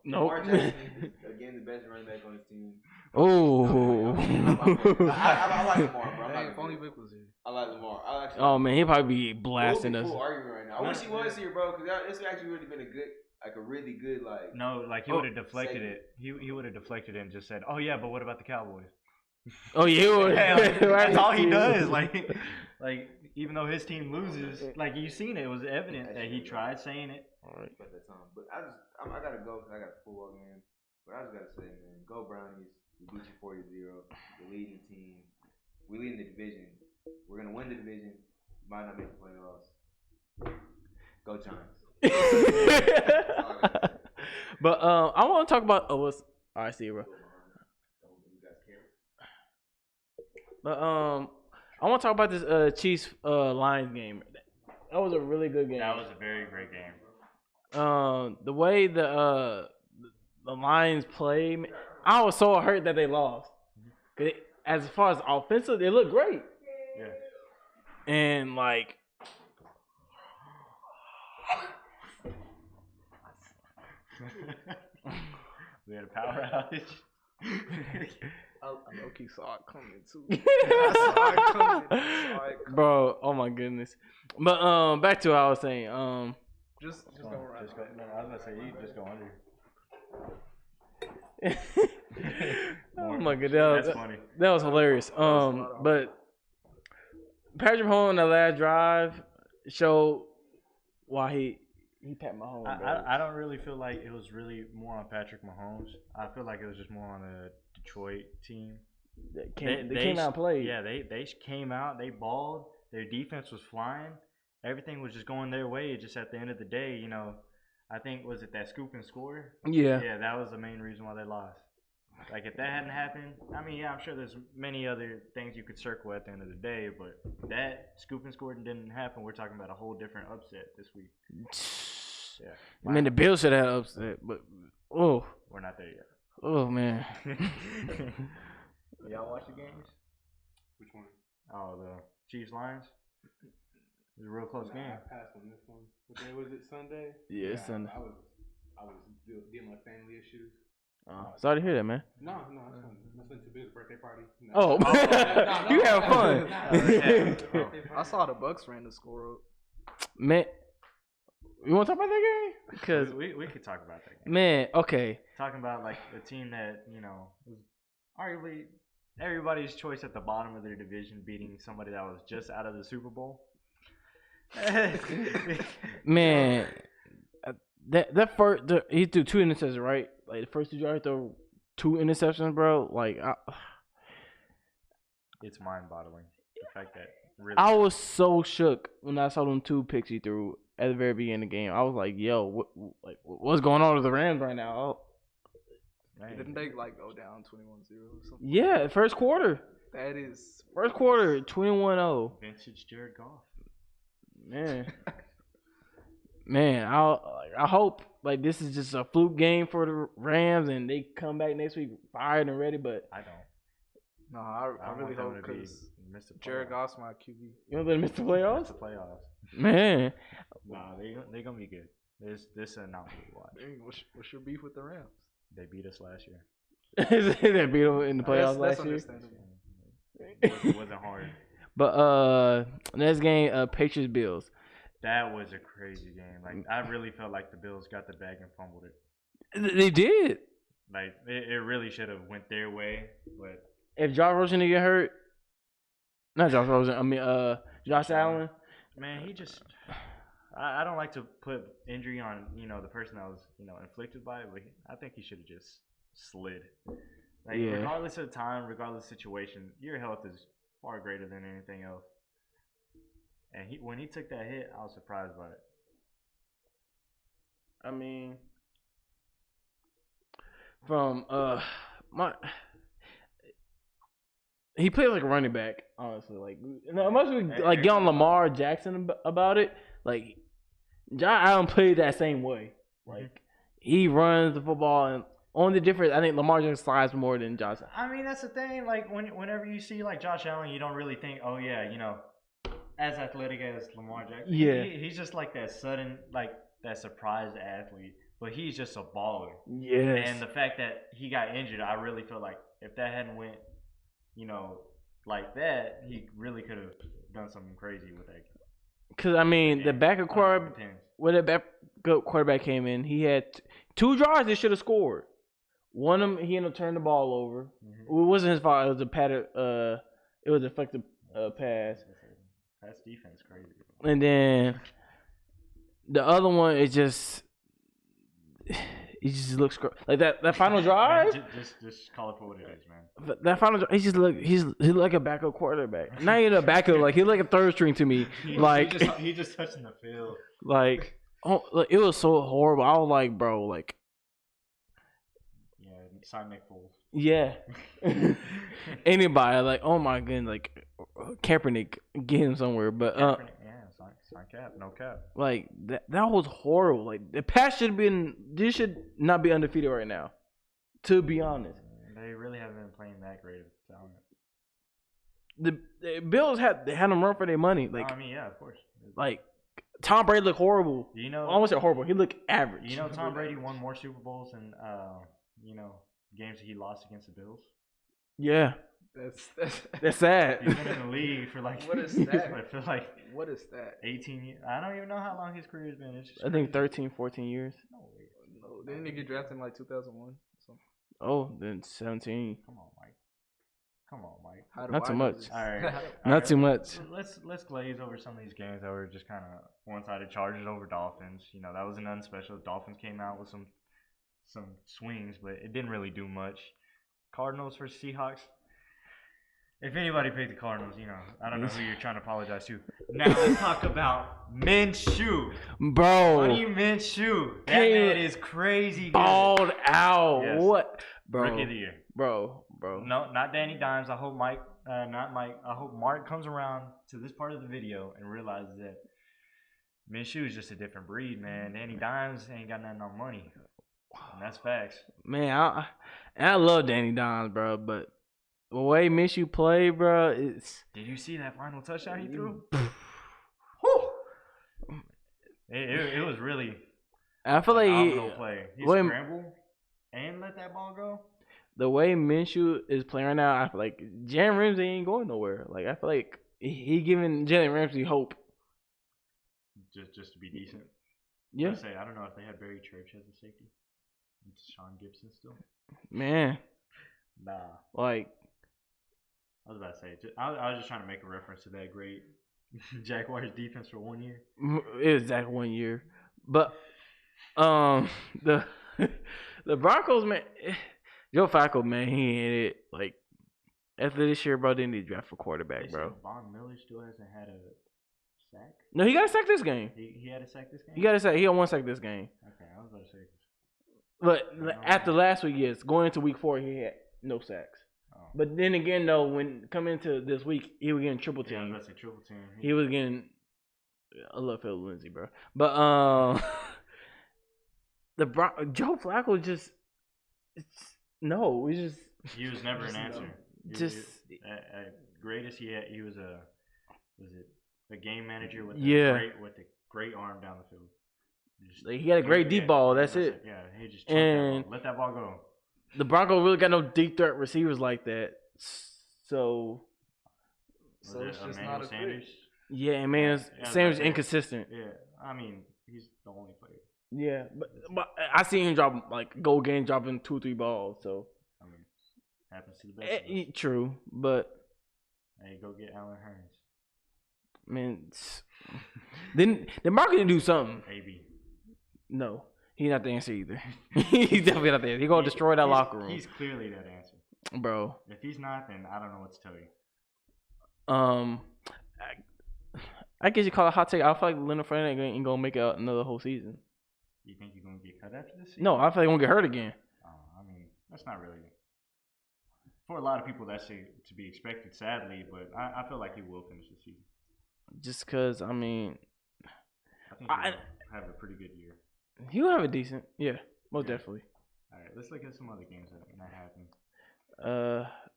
No. Lamar Jackson is, again, the best running back on his team. Oh. I like Lamar, bro. If only Vic was here. I like Lamar. Oh man, he probably be blasting It would us. be cool argument right now. I wish he was here, bro, because it's actually really been a really good No, he would have deflected it. He would have deflected it and just said, "Oh yeah, but what about the Cowboys?" Oh yeah, That's all he does. Even though his team loses, you seen it, it was evident that he tried saying it. All right. At that time, but I gotta go because I got a football game. But I just gotta say, man, go Brownies. We beat you 40-0. We're leading the team. We're leading the division. We're gonna win the division. Might not make the playoffs. Go Giants. But I want to talk about. Oh, what's I see, bro. But I want to talk about this Chiefs Lions game. That was a really good game. That was a very great game. The way the Lions played, I was so hurt that they lost. As far as offensive, they look great. Yeah. And like, we had a power outage. I low-key saw it coming too. I saw it coming. Bro, oh my goodness. But back to what I was saying. Just go around. Just go, no, I was gonna say you just go under. Oh my god, That's funny. that was hilarious. But Patrick Mahomes on the last drive showed why he tapped Mahomes. I don't really feel like it was really more on Patrick Mahomes. I feel like it was just more on the Detroit team. They came out and played. Yeah, they came out. They balled. Their defense was flying. Everything was just going their way. Just at the end of the day, you know, I think was it that scoop and score? Yeah. Yeah, that was the main reason why they lost. Like if that hadn't happened, I mean, yeah, I'm sure there's many other things you could circle at the end of the day, but that scoop and score didn't happen. We're talking about a whole different upset this week. Yeah. I mean, the Bills should have upset, but We're not there yet. oh man. Y'all watch the games? Which one? Oh, the Chiefs Lions. It was a real close game. I passed on this one. What day was it? Sunday? Yeah, it's Sunday. I was dealing with family issues. Sorry to hear that, man. No, it's fun. Nothing too big. It's a birthday party. No. Oh, you have fun. I saw the Bucks ran the score up. Man, you want to talk about that game? Because we could talk about that game. man, okay. Talking about like the team that, you know, was arguably everybody's choice at the bottom of their division beating somebody that was just out of the Super Bowl. Man, that first he threw 2 interceptions, right? Like the first 2 yards, threw 2 interceptions, bro. Like it's mind-boggling the fact that really I was so shook when I saw them 2 picks he threw at the very beginning of the game. I was like, "Yo, what's going on with the Rams right now?" man, Didn't they like go down 21-0 or something? Yeah, first quarter. That is First quarter, 21-0. vintage Jared Goff. Man, man, I hope like this is just a fluke game for the Rams and they come back next week fired and ready. But I don't. No, I want really them hope to be because miss the Jared playoffs. Goff's my QB. you want them to miss the Miss playoffs? the playoffs. Man, Nah, they gonna be good. This is not what we watch. Dang, what's your beef with the Rams? They beat us last year. they beat them in the playoffs That's last year. understandable. It wasn't hard. But next game, Patriots Bills. That was a crazy game. Like I really felt like the Bills got the bag and fumbled it. They did. Like it really should have went their way, but If Josh Rosen didn't get hurt, not Josh Rosen. I mean, Josh Allen. man, he just. I don't like to put injury on the person that was inflicted by it, but I think he should have just slid. Like Yeah. regardless of time, regardless of situation, your health is far greater than anything else. And when he took that hit, I was surprised by it. I mean, from he played like a running back, honestly. Like, unless we like get on Lamar Jackson about it, like Josh Allen played that same way. Like he runs the football, and only difference I think Lamar Jackson slides more than Josh. I mean, that's the thing. Like whenever you see like Josh Allen, you don't really think, oh yeah, as athletic as Lamar Jackson. Yeah. He's just like that sudden, like that surprise athlete. But he's just a baller. Yes. And the fact that he got injured, I really feel like if that hadn't went, like that, he really could have done something crazy with that. Because I mean, the backup quarterback, Depends. when the backup quarterback came in, he had 2 drives they should have scored. One of them, he ended up turning the ball over. It wasn't his fault. It was a pattern. It was a deflected pass. That's defense crazy. And then the other one is just he just looks like that final drive. Just call it for what it is, man. That final drive, he look like a backup quarterback. Not even a backup, like he's like a third string to me. Like he just touching the field. like Oh, like, it was so horrible. I was like, bro, like, Yeah, sign Nick Foles. yeah. Anybody, like, oh my goodness, like, Kaepernick, get him somewhere. But, Kaepernick, sign cap, no cap. like, that was horrible. Like, the Pats they should not be undefeated right now, to be honest. They really haven't been playing that great of talent. The Bills they had them run for their money. Like, I mean, yeah, of course. like, Tom Brady looked horrible. You know, I almost said horrible. He looked average. You know, Tom Brady won more Super Bowls than games that he lost against the Bills. Yeah, that's sad. He's been in the league for like What is that? I feel like What is that? 18 years. I don't even know how long his career has been. It's just I think crazy. 13, 14 years. No way. No, didn't he get drafted in like 2001? Oh, then 17. Come on, Mike. Come on, Mike. How do Not I too know much. this? All right. Not too much. Let's glaze over some of these games that were just kind of one-sided. Chargers over Dolphins. You know, that was nothing special. Dolphins came out with some swings, but it didn't really do much. Cardinals versus Seahawks. If anybody picked the Cardinals, I don't know who you're trying to apologize to. Now let's talk about Minshew. Bro. Buddy Minshew. That man is crazy good. Balled out. Yes. What? Bro. Rookie of the year. Bro. No, not Danny Dimes. I hope Mike, not Mike. I hope Mark comes around to this part of the video and realizes that Minshew is just a different breed, man. Danny Dimes ain't got nothing on money. And that's facts. Man, I love Danny Dimes, bro, but the way Minshew play, bro, it's... Did you see that final touchdown he threw? It was really I feel like phenomenal play. He scrambled and let that ball go. The way Minshew is playing right now, I feel like Jalen Ramsey ain't going nowhere. Like, I feel like he giving Jalen Ramsey hope. Just to be decent. Yeah. I don't know if they had Barry Church as a safety. It's Sean Gibson still. Man. Nah. Like, I was about to say, I was just trying to make a reference to that great Jaguars defense for 1 year. it was that 1 year. But, the Broncos, man, Joe Flacco, man, he ain't it. Like, after this year, bro, they need to draft a quarterback, bro. Von Miller still hasn't had a sack? No, he got a sack this game. He had a sack this game? He got a sack. He got one sack this game. Okay, I was about to say. But after last week, yes, going into week 4, he had no sacks. Oh. But then again, though, when coming into this week, he was getting triple team. Yeah, I was about to say triple team. He was getting. I love Phil Lindsay, bro. But Joe Flacco just. He's just. He was never an answer. At greatest, he was a game manager with a great arm down the field. He had a great deep ball. That's it. Yeah, he just let that ball go. The Broncos really got no deep threat receivers like that. So it's just not a Sanders. fit. Yeah, man, Sanders inconsistent. Yeah, I mean he's the only player. Yeah, but I seen him dropping 2-3 balls. So I mean, happens to the best. Of us. True, but hey, go get Allen Hurns. Man, then the market didn't do something. AB. No, he's not the answer either. He's definitely not the answer. He's gonna destroy that locker room. He's clearly that answer, bro. If he's not, then I don't know what to tell you. I guess you call it a hot take. I feel like Leonard Fournette ain't gonna make it another whole season. You think you're gonna get cut after this season? No, I feel like he's gonna get hurt again. I mean, that's not really. For a lot of people, that's to be expected, sadly. But I feel like he will finish the season. Just because, I mean, I think he'll have a pretty good year. He'll have a decent, most definitely. All right, let's look at some other games that happened.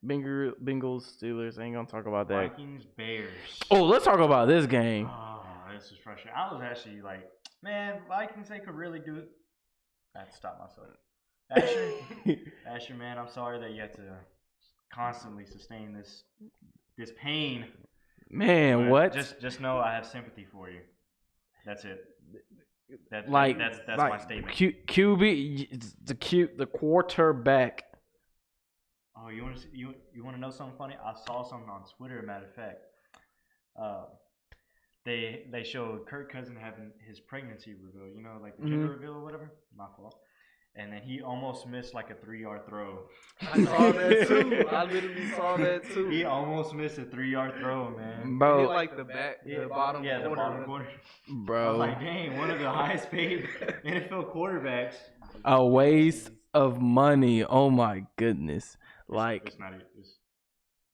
Bengals, Steelers. Ain't gonna talk about that. Vikings, Bears. Oh, let's talk about this game. Oh, this is frustrating. I was actually like, man, Vikings, they could really do it. I have to stop myself. Asher, man, I'm sorry that you have to constantly sustain this pain. Man, but what? Just know I have sympathy for you. That's it. That's my statement. QB, the quarterback. Oh, you want to know something funny? I saw something on Twitter. Matter of fact, they showed Kirk Cousins having his pregnancy reveal. You know, like the gender reveal or whatever. My fault. and then he almost missed like a 3-yard throw. I saw that too. I literally saw that too. He almost missed a 3-yard throw, man. Bro. He hit like the bottom Yeah, the corner. bottom corner. I Bro, was like, dang, one of the highest paid NFL quarterbacks. a waste of money. Oh my goodness. It's not.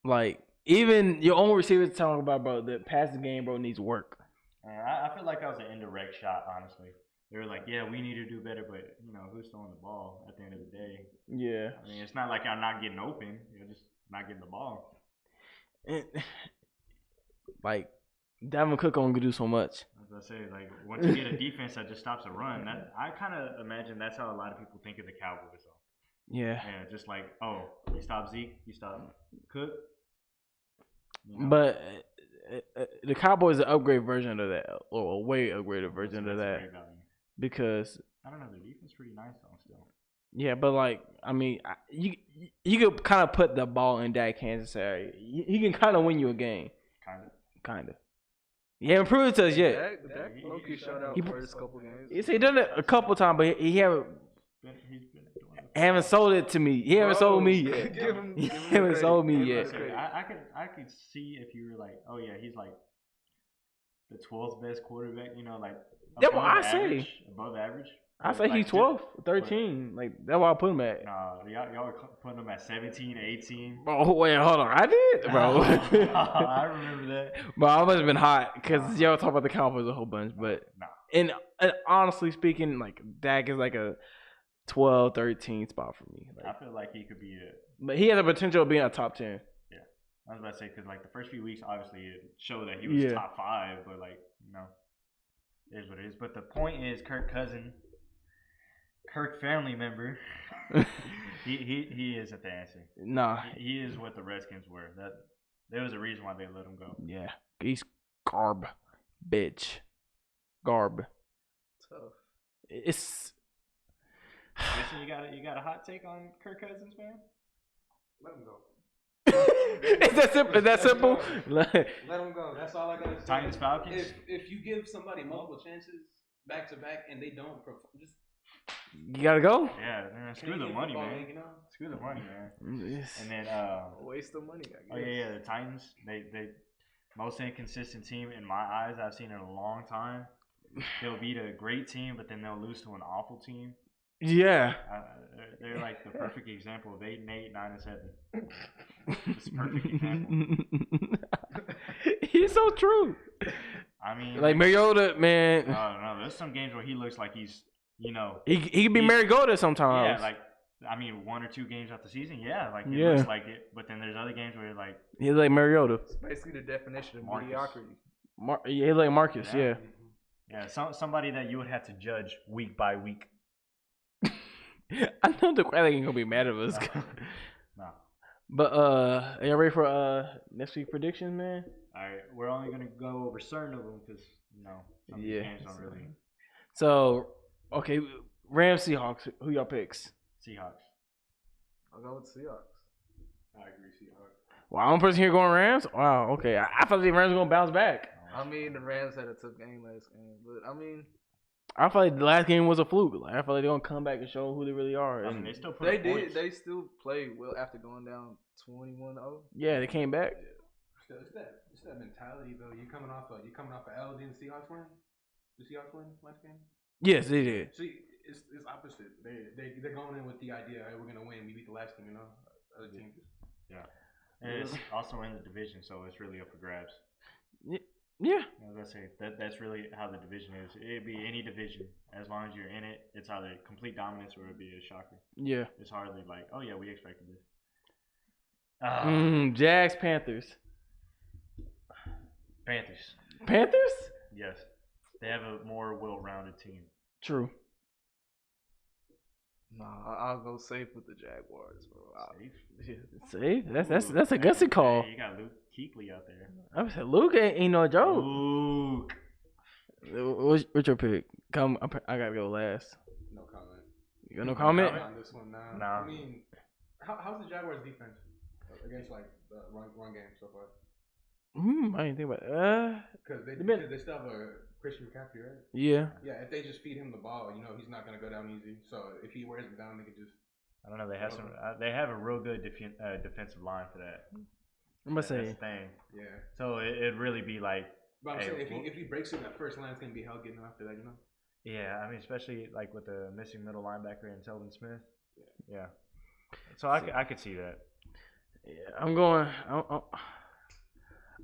Like even your own receivers talking about, bro, the passing game, bro, needs work. I feel like that was an indirect shot, honestly. They were like, yeah, we need to do better, but who's throwing the ball at the end of the day? Yeah. I mean, it's not like I'm not getting open. You're just not getting the ball. Like Dalvin Cook only can do so much. As I say, like once you get a defense that just stops a run, I kind of imagine that's how a lot of people think of the Cowboys. Yeah. Yeah, just like, oh, you stop Zeke, you stop Cook. But the Cowboys are an upgrade version of that, or a way upgraded version of that. Because I don't know, their defense is pretty nice though still. Yeah, but like I mean, you could kind of put the ball in Dak hands and say he can kind of win you a game. Kind of. He haven't proved it to us yet. Dak low-key showed out first couple games. He done it a couple times, but he haven't sold it to me. He haven't sold me yet. He haven't sold me yet. I could see if you were like, oh yeah, he's like the 12th best quarterback. Like that's what I say. Above average. I say he's 12, 13. Like that's why I put him at. Nah, y'all are putting him at 17, 18. Oh wait, hold on, I did, bro. I remember that. But I must have been hot because y'all talk about the Cowboys a whole bunch. But and honestly speaking, like Dak is like a 12, 13 spot for me. Like, I feel like he could be but he has the potential of being a top 10. Yeah, I was about to say because like the first few weeks, obviously it showed that he was top 5, but like it is what it is. But the point is, Kirk family member, he isn't the answer. Nah, he is what the Redskins were. That there was a reason why they let him go. Yeah, he's garb. Tough. It's. Listen, you got a hot take on Kirk Cousins, man? Let him go. Is that simple? Let him go. That's all I gotta say. Titans Falcons. If you give somebody multiple chances back to back and they don't just you gotta go. Yeah, man, screw the money, man. Screw the money, man. And then waste of money. I guess. Oh yeah, the Titans. They most inconsistent team in my eyes I've seen in a long time. They'll beat a great team, but then they'll lose to an awful team. Yeah. They're like the perfect example of 8-8, 9-7. It's a perfect example. He's so true. I mean, like Mariota, man. No, there's some games where he looks like he's, he can be Mariota sometimes. Yeah, like I mean, 1 or 2 games out the season, like it looks like it. But then there's other games where like he's like Mariota. It's basically the definition of mediocrity. He's like Marcus, yeah. Yeah, somebody that you would have to judge week by week. I know the crowd ain't gonna be mad at us. No. But are you ready for next week predictions, man? All right, we're only gonna go over certain of them because some of these games don't really. So okay, Rams Seahawks. Who y'all picks? Seahawks. I'll go with Seahawks. I agree, Seahawks. Wow, one person here going Rams. Wow, okay. I thought the Rams were gonna bounce back. I mean, the Rams had a tough game last game, but I mean, I feel like the last game was a fluke. Like I feel like they're gonna come back and show who they really are. I mean, they still put they up did. points. They still played well after going down 21-0. Yeah, they came back. It's that mentality though. You coming off a L, didn't Seahawks win? The Seahawks win last game? Yes, they did. See, it's opposite. They're going in with the idea, hey, we're gonna win. We beat the last team, other teams. Yeah, and it's also in the division, so it's really up for grabs. Yeah. Let's say that's really how the division is. It'd be any division as long as you're in it. It's either complete dominance or it'd be a shocker. Yeah. It's hardly like, oh yeah, we expected this. Jags, Panthers. Panthers? Yes, they have a more well-rounded team. True. Nah, I'll go safe with the Jaguars, bro. Safe? That's a gutsy call. Hey, you got Luke Kuechly out there. I said Luke ain't no joke. Luke. What's your pick? I gotta go last. No comment. You got no comment? On this one, nah. Nah. I mean, how's the Jaguars defense against like the run game so far? I didn't think about it. Because they still have a Christian McCaffrey, right? Yeah. Yeah, if they just feed him the ball, he's not gonna go down easy. So if he wears it down, they could just. I don't know. They have some. They have a real good defensive line for that. I'm gonna say. That's the thing. Yeah. So it'd really be like. But I'm saying if he breaks it, that first line's gonna be hell getting him after that, Yeah, I mean, especially like with the missing middle linebacker and Telvin Smith. Yeah. So I could see that. Yeah, I'm going.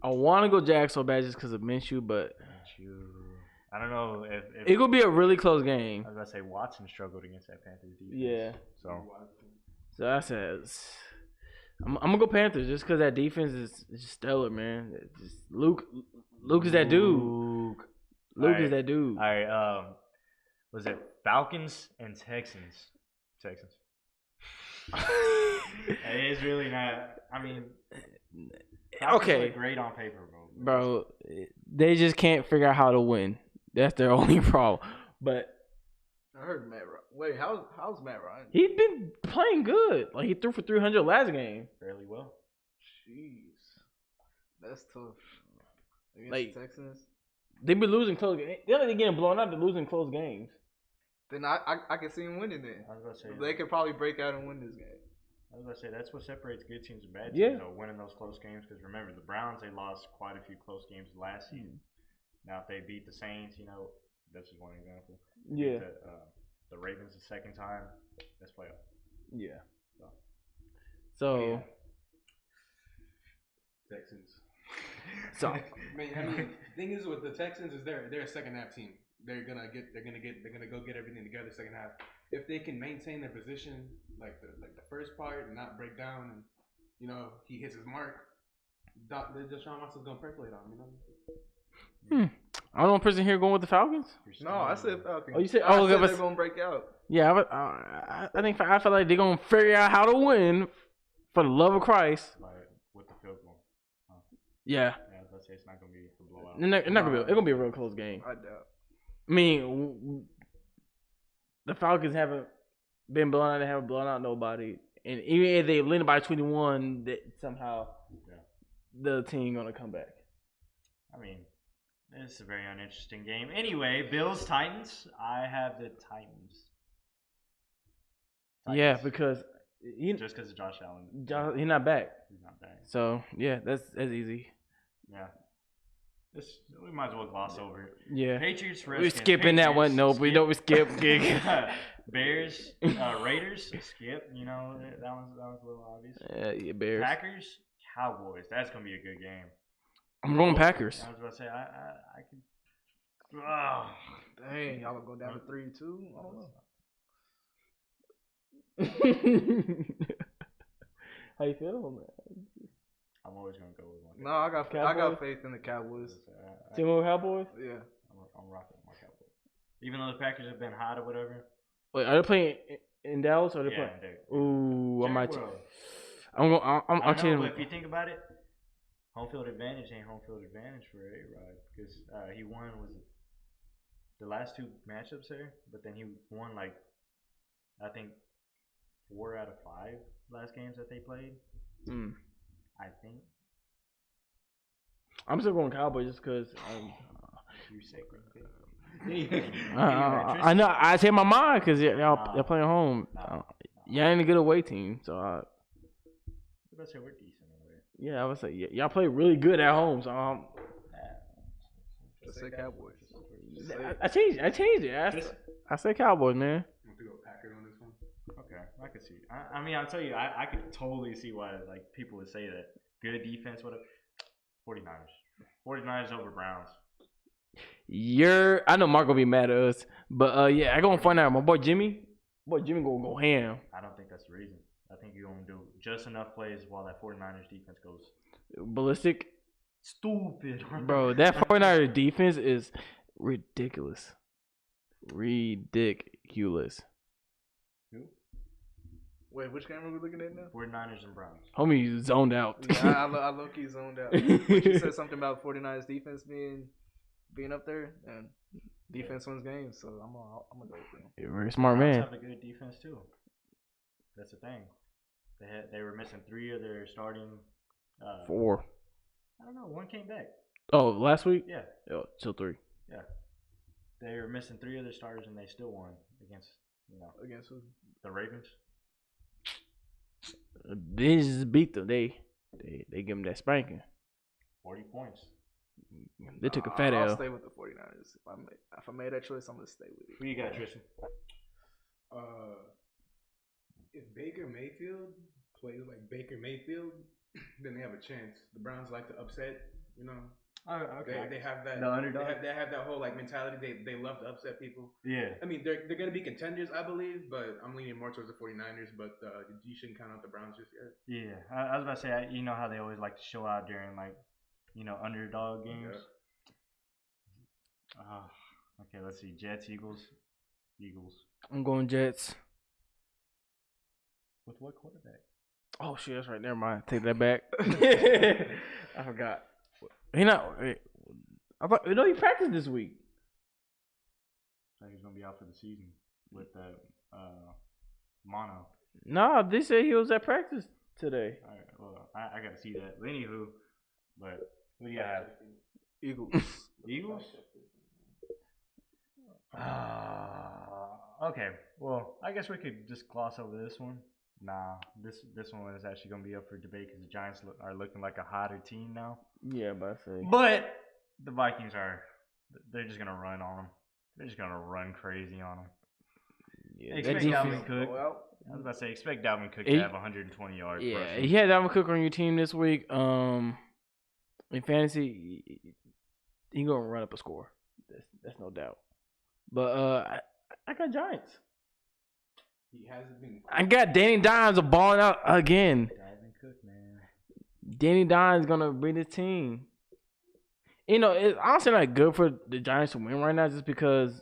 I want to go Jags so bad just because of Minshew, but I don't know if it could be a really close game. I was gonna say Watson struggled against that Panthers defense. Yeah. So I said I'm gonna go Panthers just because that defense is just stellar, man. It's just Luke is that dude. Luke is that dude. All right. Was it Falcons and Texans? Texans. It's really not. I mean, Falcons okay. look great on paper, bro. Bro, they just can't figure out how to win. That's their only problem. But I heard Matt Ryan. Wait, how's Matt Ryan? he's been playing good. Like he threw for 300 last game. Fairly well. Jeez, that's tough. Against Like, the Texans. They be losing close games. They're not getting blown out. They're losing close games. Then I can see him winning then. I was about to say They could probably break out and win this game. I was about to say that's what separates good teams and bad teams. Yeah. Though, winning those close games. Because remember, the Browns, they lost quite a few close games last season. Now, if they beat the Saints, that's just one example. Yeah. The Ravens the second time. That's playoff. Yeah. So. Texans. So. I mean, the thing is with the Texans is they're a second half team. They're gonna go get everything together second half. If they can maintain their position like the first part and not break down and he hits his mark, Deshaun Watson's gonna percolate on him. I'm the only person here going with the Falcons. No, I said Falcons. Oh, you said? I Oh, said they're gonna break out. Yeah, I feel like they're gonna figure out how to win for the love of Christ. Like, with the field goal. Yeah. Yeah, I was about to say it's not gonna be a blowout. It's gonna be a real close game. I doubt. I mean, the Falcons haven't been blown out. They haven't blown out nobody, and even if they win by 21, that somehow the team gonna come back. I mean, it's a very uninteresting game. Anyway, Bills Titans. I have the Titans. Yeah, because just because of Josh Allen. He's not back. He's not back. So yeah, that's easy. Yeah. We might as well gloss over it. Yeah. Patriots, We're skipping that one. No, we don't. We skip. Bears, Raiders, skip. That one's a little obvious. Yeah, Bears. Packers, Cowboys. That's gonna be a good game. I'm going Packers. I was about to say I can. Oh, dang, y'all gonna go down to 3-2? I don't know. How you feel, man? I'm always gonna go with one. No, I got faith in the Cowboys. Team of Cowboys? Yeah. I'm rocking with my Cowboys. Even though the Packers have been hot or whatever. Wait, are they playing in Dallas or are they playing? Ooh, I might. I'm changing. But if you think about it, home field advantage ain't home field advantage for A-Rod because he won the last two matchups there, but then he won I think 4 out of 5 last games that they played. I think. I'm still going Cowboys just because. You say I know. I change my mind because y'all playing home. Y'all ain't a good away team, so. I was say we're decent away. Yeah, I would say y'all play really good at home, so. Let's say Cowboys. I changed it. I said Cowboys, man. Want to go Packers on this one? Okay, I could see. I mean, I'll tell you, I could totally see why people would say that. Good defense, whatever. 49ers over Browns. I know Mark gonna be mad at us, but yeah, I gonna find out. My boy Jimmy gonna go ham. I don't think that's the reason. I think you're gonna do just enough plays while that 49ers defense goes ballistic. Stupid, bro. That 49ers defense is ridiculous. Ridiculous. Who? Wait, which game are we looking at now? 49ers and Browns. Homie zoned out. Yeah, I low-key zoned out. But you said something about 49ers defense being up there, and defense wins games, so I'm gonna go with them. You're a very smart man. Have a good defense too. That's the thing. They were missing 3 of their starting 4. I don't know. One came back. Oh, last week? Yeah. Oh, till 3. Yeah. They were missing 3 other starters and they still won against Against who? the Ravens. They just beat them. They give them that spanking. 40 points. They took a fat I'll L. stay with the 49ers. If I made that choice, I'm gonna stay with it. Who you got, Tristan? If Baker Mayfield plays like Baker Mayfield, then they have a chance. The Browns like to upset, you know. Oh, okay. They have that. The underdog? They have that whole like mentality. They love to upset people. Yeah. I mean, they're gonna be contenders, I believe, but I'm leaning more towards the 49ers. But you shouldn't count out the Browns just yet. Yeah. I was about to say, you know how they always like to show out during like, underdog games. Yeah. Okay. Let's see. Jets, Eagles. I'm going Jets. With what quarterback? Oh shit, that's right. Never mind. Take that back. I forgot. He not. I thought he practiced this week. So he's gonna be out for the season with the mono. Nah, they said he was at practice today. All right. Well, I gotta see that. But anywho, but who do you have? Eagles. Eagles. Okay. Well, I guess we could just gloss over this one. Nah, this one is actually gonna be up for debate because the Giants are looking like a hotter team now. Yeah, but I say. But the Vikings they're just gonna run on them. They're just gonna run crazy on them. Yeah, Expect that Dalvin defense. Cook. I was about to say, expect Dalvin Cook to have 120 yards. Yeah, rushing. he had Dalvin Cook on your team this week. In fantasy, he gonna run up a score. That's no doubt. But I got Giants. He hasn't been. I got Danny Dimes balling out again. Dalvin Cook, man. Danny Dimes gonna bring the team. It's honestly not good for the Giants to win right now, just because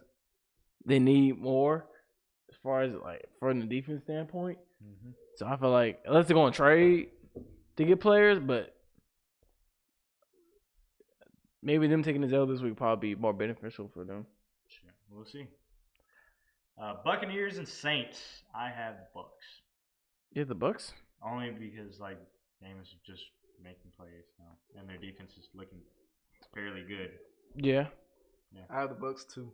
they need more as far as like from the defense standpoint. Mm-hmm. So I feel like unless they're gonna trade to get players, but maybe them taking the L this week probably be more beneficial for them. Sure. We'll see. Buccaneers and Saints. I have the Bucks. Yeah, the Bucks. Only because like Jameis is just making plays now, and their defense is looking fairly good. Yeah. I have the Bucks too.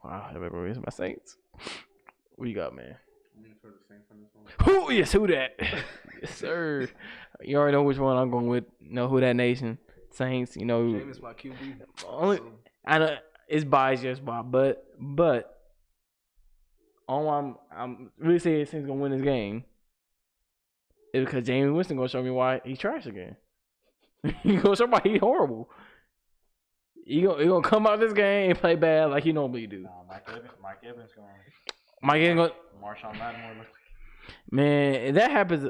Wow, everybody is my Saints. What you got, man? I'm leaning towards the Saints on this one. Who? Yes, who that? Yes, sir. You already know which one I'm going with. Know who that nation? Saints. Jameis my QB. Only I know it's biased, yes, Bob, but all I'm really saying Saints gonna win this game is because James Winston gonna show me why he's trash again. He gonna show why he's horrible. He gonna come out this game and play bad like he normally do. Nah, Mike Evans going. Mike ain't gonna. Marshawn Lattimore look. Man, if that happens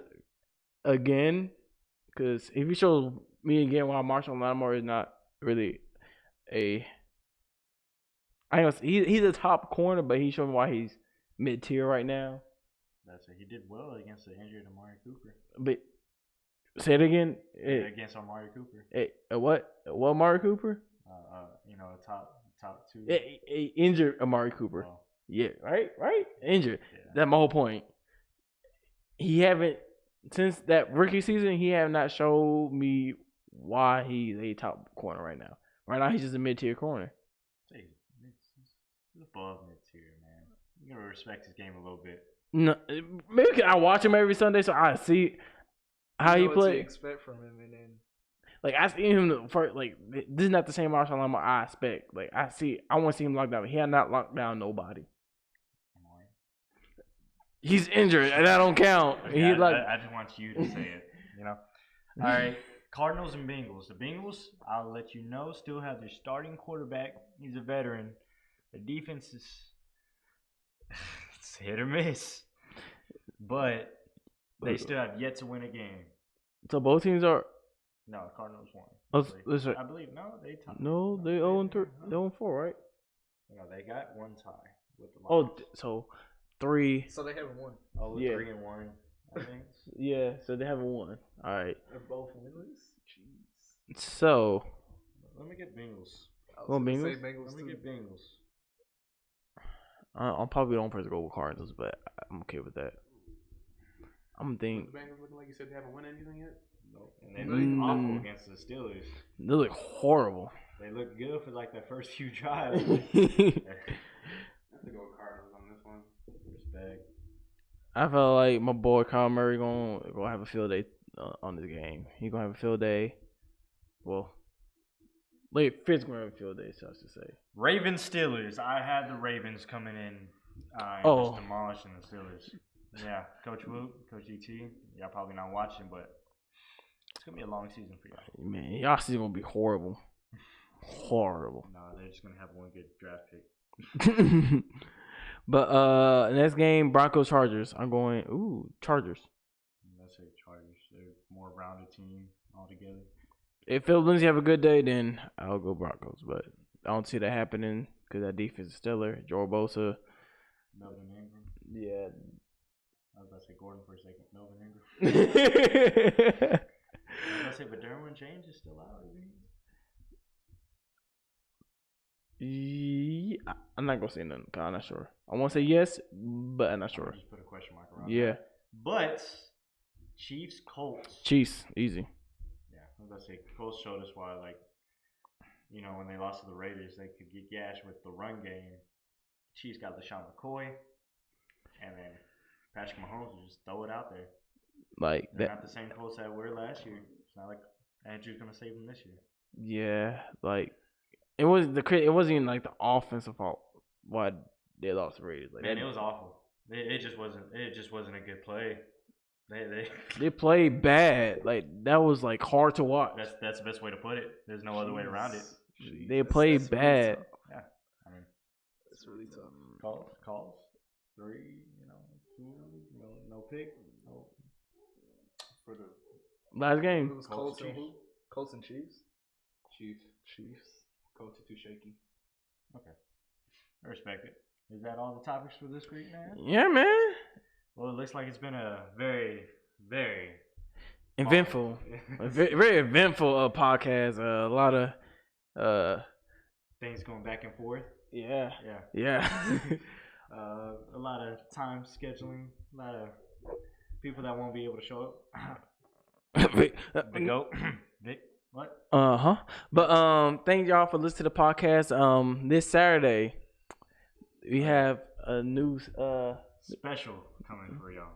again, because if he shows me again why Marshawn Lattimore is not really he's a top corner, but he showed me why he's mid tier right now. That's it. He did well against the injured Amari Cooper. But say it again. Against Amari Cooper. What Amari Cooper? A top two. Injured Amari Cooper. Oh. Yeah, right. Injured. Yeah. That's my whole point. He haven't since that rookie season. He have not showed me why he's a top corner right now. Right now, he's just a mid tier corner. He's above mid tier, man. You gotta respect his game a little bit. No, maybe I watch him every Sunday, so I see how he What to plays. expect from him, and then Like I see him first. Like this is not the same Marshawn Lattimore I expect. Like I want to see him locked down. He had not locked down nobody. He's injured, and that don't count. Yeah, I I just want you to say it. All right. Cardinals and Bengals. The Bengals, I'll let you know, still have their starting quarterback. He's a veteran. The defense is it's hit or miss, but they still have yet to win a game. So both teams are. No, Cardinals won. Listen, I believe they tied. no, they 0-3. They 0-4, right? No, they got one tie with the Oh, Lions. so 3. so they haven't won. Oh, yeah. 3-1, I think. Yeah, so they haven't won. All right. They're both winless. Jeez. So Let me get Bengals. I was Well, gonna Bengals? say Bengals Let me too. get Bengals. I'm probably the only person to go with Cardinals, but I'm okay with that. I'm The thinking. Bengals looking like you said they haven't won anything yet. Nope. And they look awful against the Steelers. They look horrible. They look good for like their first few drives. I have to go with Cardinals on this one. Respect. I felt like my boy Kyle Murray gonna have a field day on this game. He gonna have a field day. Well, Fitz gonna have a field day, so I should say. Ravens Steelers. I had the Ravens coming in and just demolishing the Steelers. Yeah, Coach Wu, Coach ET. Y'all probably not watching, but it's gonna be a long season for y'all. Man, y'all season gonna be horrible. Horrible. No, they're just gonna have one good draft pick. But next game, Broncos Chargers. I'm going Chargers. Let's say Chargers. They're a more rounded team altogether. If Philip Lindsay have a good day, then I'll go Broncos. But I don't see that happening because that defense is stellar. Joe Bosa. Melvin Ingram. Yeah. I was about to say Gordon for a second. Melvin Ingram. I was about to say, but Derwin James is still out, isn't he? Yeah, I'm not gonna say nothing. Cause I'm not sure. I want to say yes, but I'm not sure. Just put a question mark around. Yeah. That. But Chiefs Colts. Chiefs, easy. Yeah, I was about to say Colts showed us why, like, when they lost to the Raiders, they could get gashed with the run game. Chiefs got LaShawn McCoy, and then Patrick Mahomes will just throw it out there. Like They're that. not the same Colts that were last year. It's not like Andrew's gonna save them this year. Yeah, like it wasn't even like the offensive fault why they lost the Raiders. Like, Man, it was awful. It just wasn't a good play. They played bad. Like that was like hard to watch. That's the best way to put it. There's no other way around it. They played that's bad. Really Yeah, I mean, it's really tough. calls, 3, 2, no pick. No. For the Last game. It was Colts Colts and Chiefs. who? Colts and Chiefs. Chiefs. Colts are too shaky. Okay, I respect it. Is that all the topics for this week, man? Yeah, man. Well, it looks like it's been a very, very Eventful, a very eventful podcast. A lot of things going back and forth. yeah. Yeah. A lot of time scheduling. A lot of people that won't be able to show up. The GOAT. Vic, what? But thank y'all for listening to the podcast. This Saturday we have a new Special coming for y'all.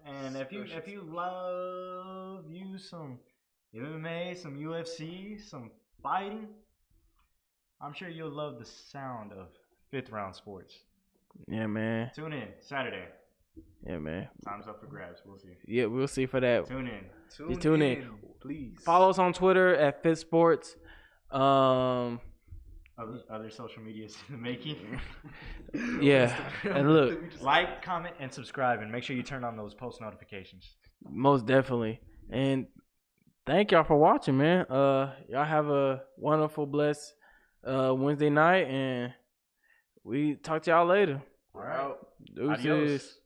And if you love some MMA, some UFC, some fighting, I'm sure you'll love the sound of Fifth Round Sports. Yeah, man. Tune in Saturday. Yeah, man. Time's up for grabs. We'll see. Yeah, we'll see for that. Tune in. You tune in. Please. Follow us on Twitter at Fifth Sports. Other social medias in the making. Yeah, and look, Like, comment, and subscribe, and make sure you turn on those post notifications. most definitely. And thank y'all for watching, man. Y'all have a wonderful, blessed Wednesday night, and we talk to y'all later. All right. Deuces. Adios.